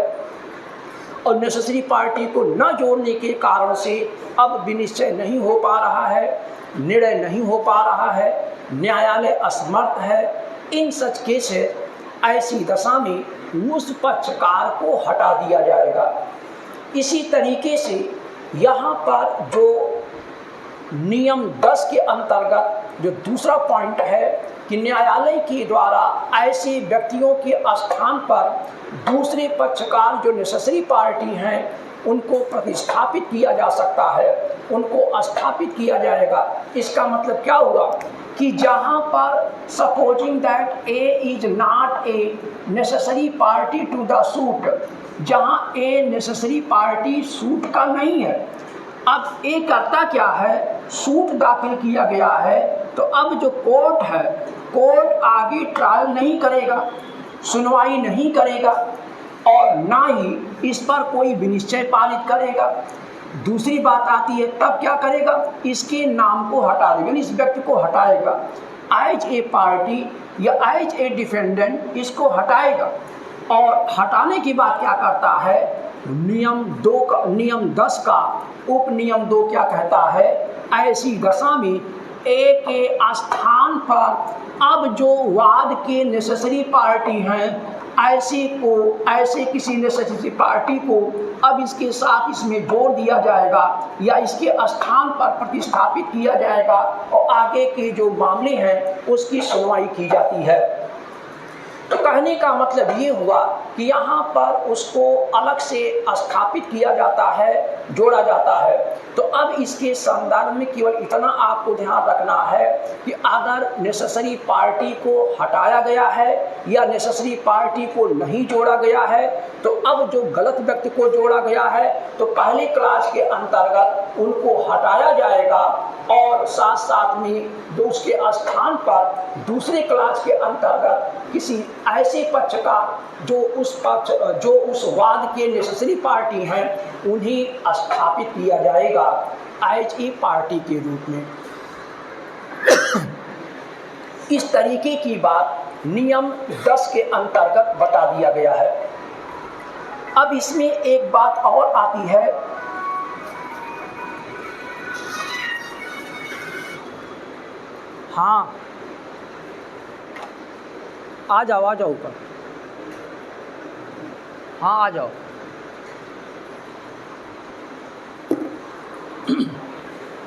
और नेसेसरी पार्टी को न जोड़ने के कारण से अब विनिश्चय नहीं हो पा रहा है, निर्णय नहीं हो पा रहा है, न्यायालय असमर्थ है, इन सच केसेस ऐसी दशा में उस पक्षकार को हटा दिया जाएगा। इसी तरीके से यहाँ पर जो नियम 10 के अंतर्गत जो दूसरा पॉइंट है कि न्यायालय के द्वारा ऐसे व्यक्तियों के स्थान पर दूसरे पक्षकार जो नेसेसरी पार्टी हैं उनको प्रतिस्थापित किया जा सकता है, उनको स्थापित किया जाएगा। इसका मतलब क्या हुआ कि जहाँ पर supposing that A is not a necessary party to the suit, जहाँ ए नेसेसरी पार्टी सूट का नहीं है, अब ए करता क्या है, सूट दाखिल किया गया है, तो अब जो कोर्ट है, कोर्ट आगे ट्रायल नहीं करेगा, सुनवाई नहीं करेगा और ना ही इस पर कोई विनिश्चय पारित करेगा। दूसरी बात आती है तब क्या करेगा, इसके नाम को हटा देगा, इस व्यक्ति को हटाएगा, एज ए पार्टी या एज ए डिफेंडेंट इसको हटाएगा। और हटाने के बाद क्या करता है, नियम 10 का उपनियम 2 क्या कहता है, ऐसी दशा में ए के स्थान पर अब जो वाद के नेसेसरी पार्टी हैं ऐसे किसी नेसेसरी पार्टी को अब इसके साथ इसमें जोड़ दिया जाएगा या इसके स्थान पर प्रतिस्थापित किया जाएगा और आगे के जो मामले हैं उसकी सुनवाई की जाती है। तो कहने का मतलब ये हुआ कि यहाँ पर उसको अलग से स्थापित किया जाता है, जोड़ा जाता है। तो अब इसके संदर्भ में केवल इतना आपको ध्यान रखना है कि अगर नेसेसरी पार्टी को हटाया गया है या नेसेसरी पार्टी को नहीं जोड़ा गया है, तो अब जो गलत व्यक्ति को जोड़ा गया है तो पहले क्लास के अंतर्गत उनको हटाया जाएगा और साथ साथ में उसके स्थान पर दूसरे क्लास के अंतर्गत किसी ऐसे पक्ष का जो उस वाद के नेसेसरी पार्टी हैं उन्हें स्थापित किया जाएगा एज ए पार्टी के रूप में। इस तरीके की बात नियम 10 के अंतर्गत बता दिया गया है। अब इसमें एक बात और आती है, हाँ आ जाओ ऊपर, हाँ आ जाओ।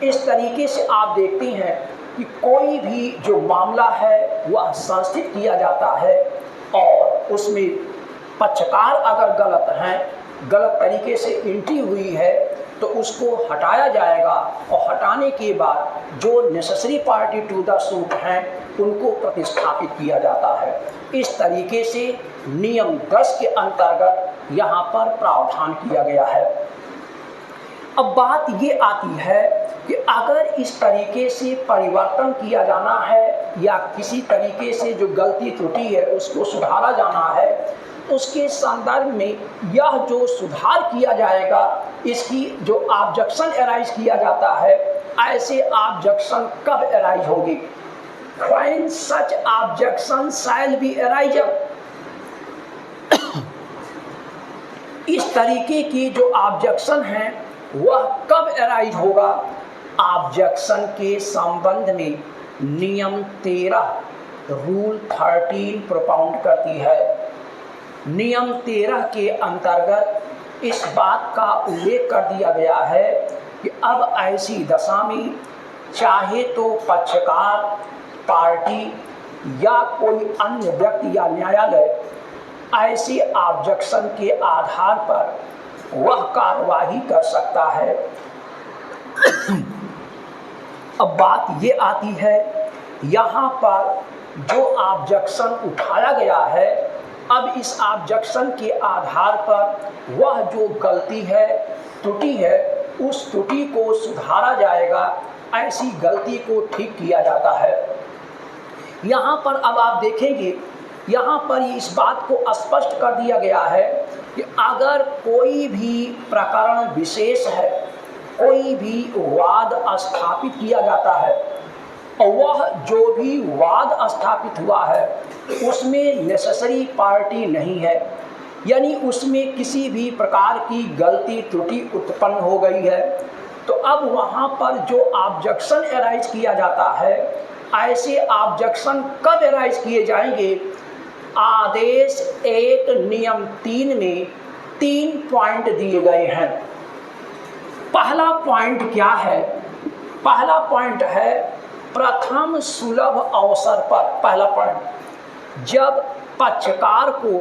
इस तरीके से आप देखते हैं कि कोई भी जो मामला है वह संस्थित किया जाता है और उसमें पक्षकार अगर गलत हैं, गलत तरीके से एंट्री हुई है तो उसको हटाया जाएगा और हटाने के बाद जो necessary party to the suit हैं उनको प्रतिस्थापित किया जाता है। इस तरीके से नियम 10 के अंतर्गत यहाँ पर प्रावधान किया गया है। अब बात ये आती है कि अगर इस तरीके से परिवर्तन किया जाना है या किसी तरीके से जो गलती त्रुटि है उसको सुधारा जाना है, उसके संदर्भ में यह जो सुधार किया जाएगा इसकी जो ऑब्जेक्शन एराइज किया जाता है, ऐसे ऑब्जेक्शन कब एराइज होगी, when such objection shall be arise. इस तरीके की जो ऑब्जेक्शन है वह कब एराइज होगा, ऑब्जेक्शन के संबंध में नियम 13 रूल 13 प्रोपाउंड करती है। नियम 13 के अंतर्गत इस बात का उल्लेख कर दिया गया है कि अब ऐसी दशा में चाहे तो पक्षकार, पार्टी या कोई अन्य व्यक्ति या न्यायालय ऐसे ऑब्जेक्शन के आधार पर वह कार्यवाही कर सकता है। अब बात ये आती है, यहाँ पर जो ऑब्जेक्शन उठाया गया है, अब इस ऑब्जेक्शन के आधार पर वह जो गलती है, त्रुटि है, उस त्रुटि को सुधारा जाएगा, ऐसी गलती को ठीक किया जाता है। यहाँ पर अब आप देखेंगे, यहाँ पर इस बात को स्पष्ट कर दिया गया है कि अगर कोई भी प्रकरण विशेष है, कोई भी वाद स्थापित किया जाता है और वह जो भी वाद स्थापित हुआ है उसमें नेसेसरी पार्टी नहीं है, यानी उसमें किसी भी प्रकार की गलती त्रुटि उत्पन्न हो गई है, तो अब वहाँ पर जो ऑब्जेक्शन एराइज किया जाता है, ऐसे ऑब्जेक्शन कब एराइज किए जाएंगे? आदेश 1 नियम 3 में 3 पॉइंट दिए गए हैं। पहला पॉइंट क्या है? पहला पॉइंट है प्रथम सुलभ अवसर पर। पहला पॉइंट, जब पक्षकार को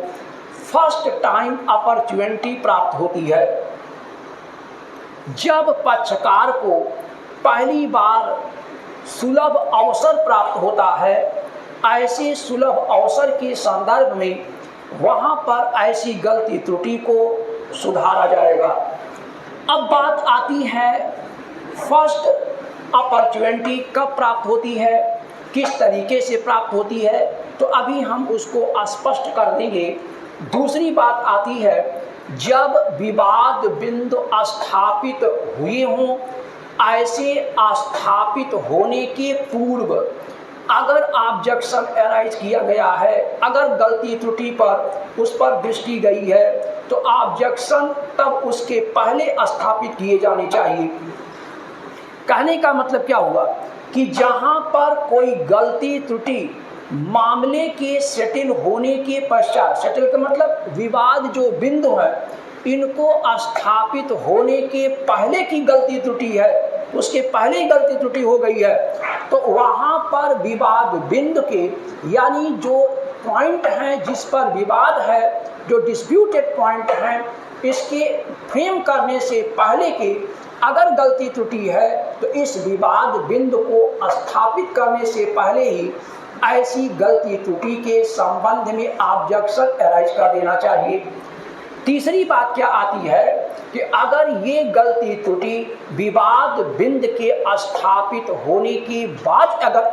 फर्स्ट टाइम अपॉर्चुनिटी प्राप्त होती है, जब पक्षकार को पहली बार सुलभ अवसर प्राप्त होता है, ऐसे सुलभ अवसर के संदर्भ में वहाँ पर ऐसी गलती त्रुटि को सुधारा जाएगा। अब बात आती है फर्स्ट अपॉर्चुनिटी कब प्राप्त होती है, किस तरीके से प्राप्त होती है, तो अभी हम उसको स्पष्ट कर देंगे। दूसरी बात आती है, जब विवाद बिंदु स्थापित हुए हों, ऐसे स्थापित होने के पूर्व अगर ऑब्जेक्शन एराइज किया गया है, अगर गलती त्रुटि पर उस पर दृष्टि गई है, तो ऑब्जेक्शन तब उसके पहले स्थापित किए जाने चाहिए। कहने का मतलब क्या हुआ कि जहां पर कोई गलती त्रुटि मामले के सेटल होने के पश्चात, सेटल का मतलब विवाद जो बिंदु है, इनको स्थापित होने के पहले की गलती त्रुटि है, उसके पहले ही गलती त्रुटि हो गई है, तो वहाँ पर विवाद बिंदु के, यानी जो पॉइंट हैं जिस पर विवाद है, जो डिस्प्यूटेड पॉइंट हैं, इसके फ्रेम करने से पहले के अगर गलती त्रुटि है, तो इस विवाद बिंदु को स्थापित करने से पहले ही ऐसी गलती त्रुटि के संबंध में ऑब्जेक्शन एराइज कर देना चाहिए। तीसरी बात क्या आती है कि अगर ये गलती त्रुटि विवाद बिंदु के स्थापित होने के बाद अगर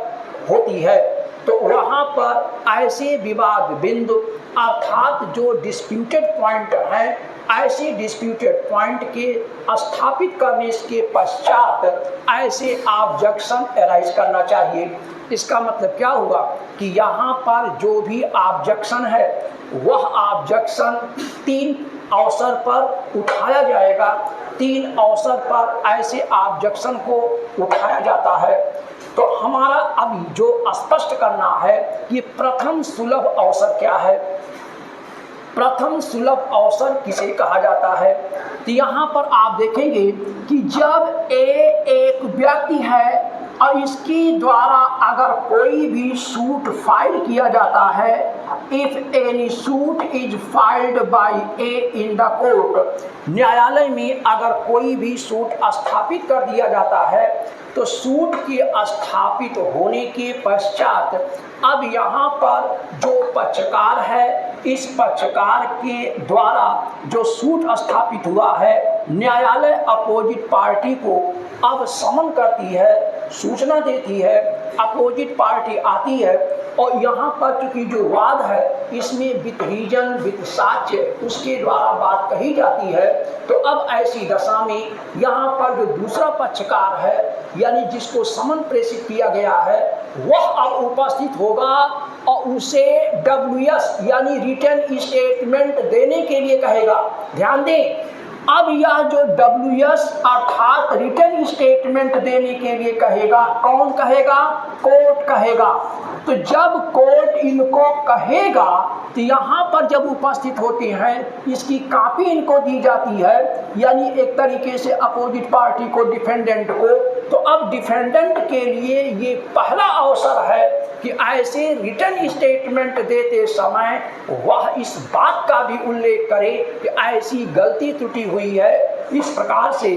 होती है, तो वहाँ पर ऐसे विवाद बिंदु अर्थात जो डिस्प्यूटेड पॉइंट हैं, ऐसे डिस्प्यूटेड पॉइंट के स्थापित करने के पश्चात ऐसे ऑब्जेक्शन एराइज करना चाहिए। इसका मतलब क्या हुआ कि यहाँ पर जो भी ऑब्जेक्शन है, वह ऑब्जेक्शन 3 अवसर पर उठाया जाएगा। 3 अवसर पर ऐसे ऑब्जेक्शन को उठाया जाता है। तो हमारा अब जो स्पष्ट करना है कि प्रथम सुलभ अवसर क्या है, प्रथम सुलभ अवसर किसे कहा जाता है। तो यहाँ पर आप देखेंगे कि जब एक व्यक्ति है और इसके द्वारा अगर कोई भी सूट फाइल किया जाता है, if any suit is filed by A in the court, न्यायालय में अगर कोई भी सूट स्थापित कर दिया जाता है, तो सूट के स्थापित होने के पश्चात अब यहाँ पर जो पक्षकार है, इस पक्षकार के द्वारा जो सूट स्थापित हुआ है, न्यायालय अपोजिट पार्टी को अब समन करती है, सूचना देती है, अपोजिट पार्टी आती है और यहाँ पर चूंकि जो वाद है इसमें विद रीजन विद साक्ष्य उसके द्वारा बात कही जाती है। तो अब ऐसी दशा में यहाँ पर जो दूसरा पक्षकार है, यानी जिसको समन प्रेषित किया गया है, वह अब उपस्थित होगा और उसे WS यानी रिटन स्टेटमेंट देने के लिए कहेगा। ध्यान दें, अब यह जो WS अर्थात रिटन स्टेटमेंट देने के लिए कहेगा, कौन कहेगा? कोर्ट कहेगा। तो जब कोर्ट इनको कहेगा तो यहाँ पर जब उपस्थित होते हैं, इसकी कॉपी इनको दी जाती है, यानी एक तरीके से अपोजिट पार्टी को, डिफेंडेंट को, तो अब डिफेंडेंट के लिए ये पहला अवसर है कि ऐसे रिटर्न स्टेटमेंट देते समय वह इस बात का भी उल्लेख करे कि ऐसी गलती त्रुटि हुई है, इस प्रकार से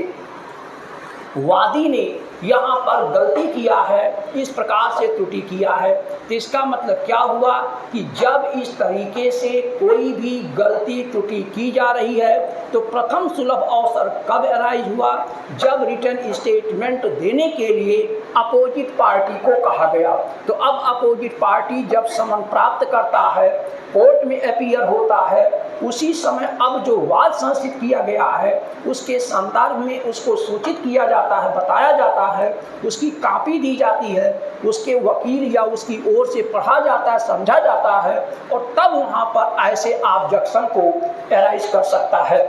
वादी ने यहाँ पर गलती किया है, इस प्रकार से त्रुटि किया है। तो इसका मतलब क्या हुआ कि जब इस तरीके से कोई भी गलती त्रुटि की जा रही है तो प्रथम सुलभ अवसर कब अराइज हुआ, जब रिटर्न स्टेटमेंट देने के लिए अपोजिट पार्टी को कहा गया। तो अब अपोजिट पार्टी जब समन प्राप्त करता है, कोर्ट में अपीयर होता है, उसी समय अब जो वाद संसित किया गया है उसके संदर्भ में उसको सूचित किया जाता है, बताया जाता है, उसकी कॉपी दी जाती है, उसके वकील या उसकी ओर से पढ़ा जाता है, समझा जाता है, और तब वहाँ पर ऐसे ऑब्जेक्शन को अराइज कर सकता है।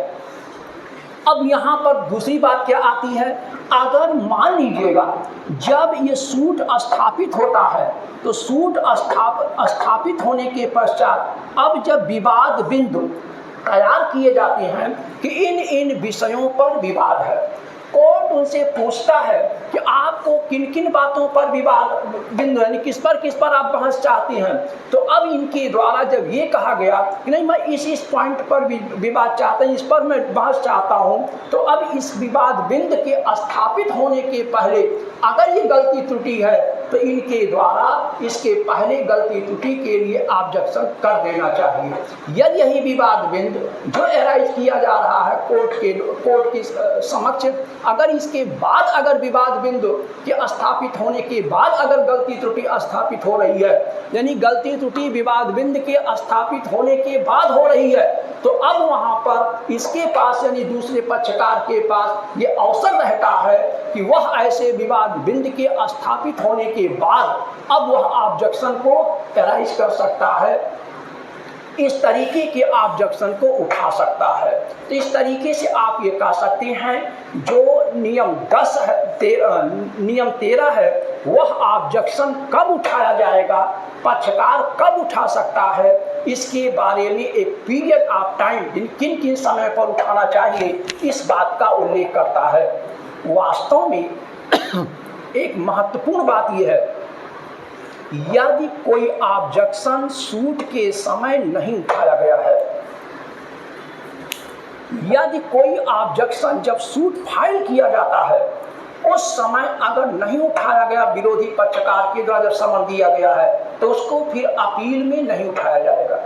अब यहाँ पर दूसरी बात क्या आती है, अगर मान लीजिएगा जब ये सूट स्थापित होता है तो सूट स्थापित होने के पश्चात अब जब विवाद बिंदु तैयार किए जाते हैं कि इन विषयों पर विवाद है, कोर्ट उनसे पूछता है कि आपको किन किन बातों पर विवाद बिंदु यानी किस पर आप बहस चाहते हैं। तो अब इनके द्वारा जब ये कहा गया कि नहीं मैं इस पॉइंट पर विवाद चाहता हूँ, इस पर मैं बहस चाहता हूँ, तो अब इस विवाद बिंदु के स्थापित होने के पहले अगर ये गलती त्रुटि है तो इनके द्वारा इसके पहले गलती त्रुटि के लिए ऑब्जेक्शन कर देना चाहिए। यदि यही विवाद बिंदु जो अराइज किया जा रहा है कोर्ट के समक्ष, अगर इसके बाद अगर विवाद बिंदु के स्थापित होने के बाद अगर गलती त्रुटि स्थापित हो रही है, यानी गलती त्रुटि विवाद बिंदु के स्थापित होने के बाद हो रही है, तो अब वहां पर इसके पास यानी दूसरे पक्षकार के पास ये अवसर रहता है कि वह ऐसे विवाद बिंदु के स्थापित होने के बाद अब वह ऑब्जेक्शन को अराइज कर सकता है, इस तरीके के ऑब्जेक्शन को उठा सकता है। तो इस तरीके से आप ये कह सकते हैं जो नियम 13 है वह ऑब्जेक्शन कब उठाया जाएगा, पक्षकार कब उठा सकता है, इसके बारे में एक पीरियड ऑफ टाइम किन किन समय पर उठाना चाहिए इस बात का उल्लेख करता है। वास्तव में एक महत्वपूर्ण बात यह है, यदि कोई ऑब्जेक्शन सूट के समय नहीं उठाया गया है, यदि कोई ऑब्जेक्शन जब सूट फाइल किया जाता है उस समय अगर नहीं उठाया गया, विरोधी पक्षकार के द्वारा जब समन दिया गया है, तो उसको फिर अपील में नहीं उठाया जाएगा।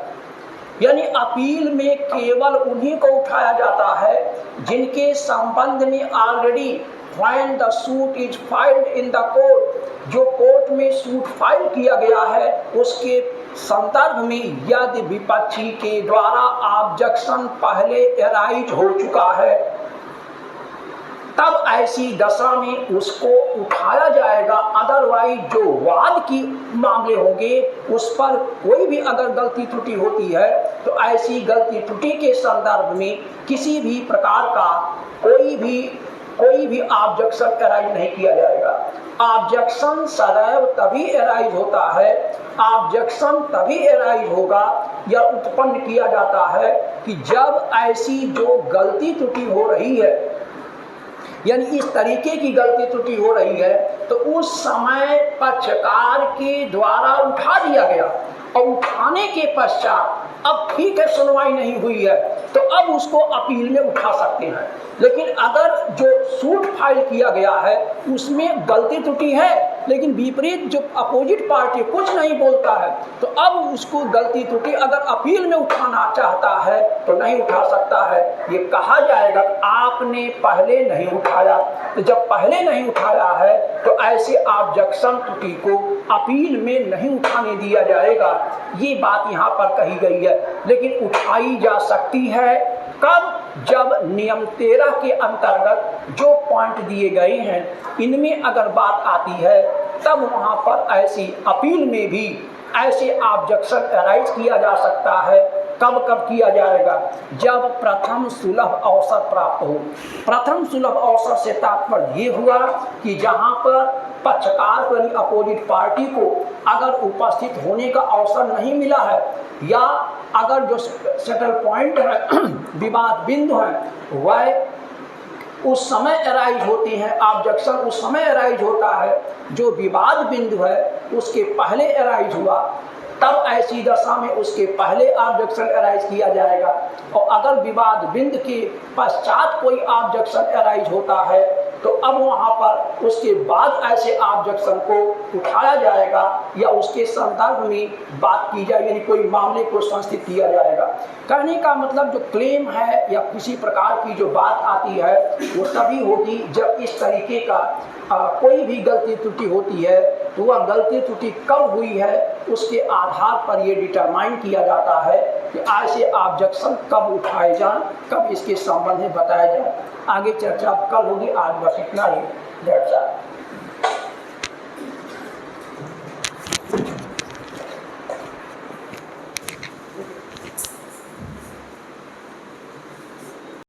यानी अपील में केवल उन्हीं को उठाया जाता है जिनके संबंध में already when the suit is filed in the court, जो कोर्ट में सूट फाइल किया गया है उसके संदर्भ में यदि विपक्षी के द्वारा ऑब्जेक्शन पहले अराइज हो चुका है, तब ऐसी दशा में उसको उठाया जाएगा। अदरवाइज जो वाद की मामले होंगे उस पर कोई भी अगर गलती त्रुटि होती है तो ऐसी गलती त्रुटि के संदर्भ में किसी भी प्रकार का कोई भी ऑब्जेक्शन अराइज नहीं किया जाएगा। ऑब्जेक्शन सदैव तभी अराइज होता है, ऑब्जेक्शन तभी अराइज होगा या उत्पन्न किया जाता है कि जब ऐसी जो गलती त्रुटि हो रही है, यानी इस तरीके की गलती त्रुटि हो रही है, तो उस समय पक्षकार के द्वारा उठा दिया गया और उठाने के पश्चात अब ठीक है सुनवाई नहीं हुई है तो अब उसको अपील में उठा सकते हैं। लेकिन अगर जो सूट फाइल किया गया है उसमें गलती त्रुटि है लेकिन विपरीत जो अपोजिट पार्टी कुछ नहीं बोलता है, तो अब उसको गलती त्रुटि अगर अपील में उठाना चाहता है तो नहीं उठा सकता है। ये कहा जाएगा आपने पहले नहीं उठाया, तो जब पहले नहीं उठाया है तो ऐसे ऑब्जेक्शन त्रुटि को अपील में नहीं उठाने दिया जाएगा। ये बात यहाँ पर कही गई है, लेकिन उठाई जा सकती है कब, जब नियम 13 के अंतर्गत जो पॉइंट दिए गए हैं इनमें अगर बात आती है तब वहाँ पर ऐसी अपील में भी ऐसे ऑब्जेक्शन अराइज किया जा सकता है। कब किया जाएगा, जब प्रथम सुलभ अवसर प्राप्त हो। प्रथम सुलभ अवसर से तात्पर्य ये हुआ कि जहाँ पर पक्षकार को यानी अपोजिट पार्टी को अगर उपस्थित होने का अवसर नहीं मिला है या अगर जो सेटल पॉइंट है विवाद बिंदु है उस समय अराइज होती हैं, ऑब्जेक्शन उस समय अराइज होता है जो विवाद बिंदु है उसके पहले अराइज हुआ, तब ऐसी दशा में उसके पहले ऑब्जेक्शन अराइज किया जाएगा। और अगर विवाद बिंदु के पश्चात कोई ऑब्जेक्शन अराइज होता है तो अब वहाँ पर उसके बाद ऐसे ऑब्जेक्शन को उठाया जाएगा या उसके संदर्भ में बात की जाएगी, यानी कोई मामले को संस्थित किया जाएगा। कहने का मतलब जो क्लेम है या किसी प्रकार की जो बात आती है वो तभी होगी जब इस तरीके का कोई भी गलती त्रुटि होती है, तो वह गलती त्रुटि कब हुई है उसके आधार पर ये डिटरमाइन किया जाता है कि ऐसे ऑब्जेक्शन कब उठाए जाएं, कब इसके संबंध में बताया जाए। आगे चर्चा कल होगी, आज बस इतना ही। That's all.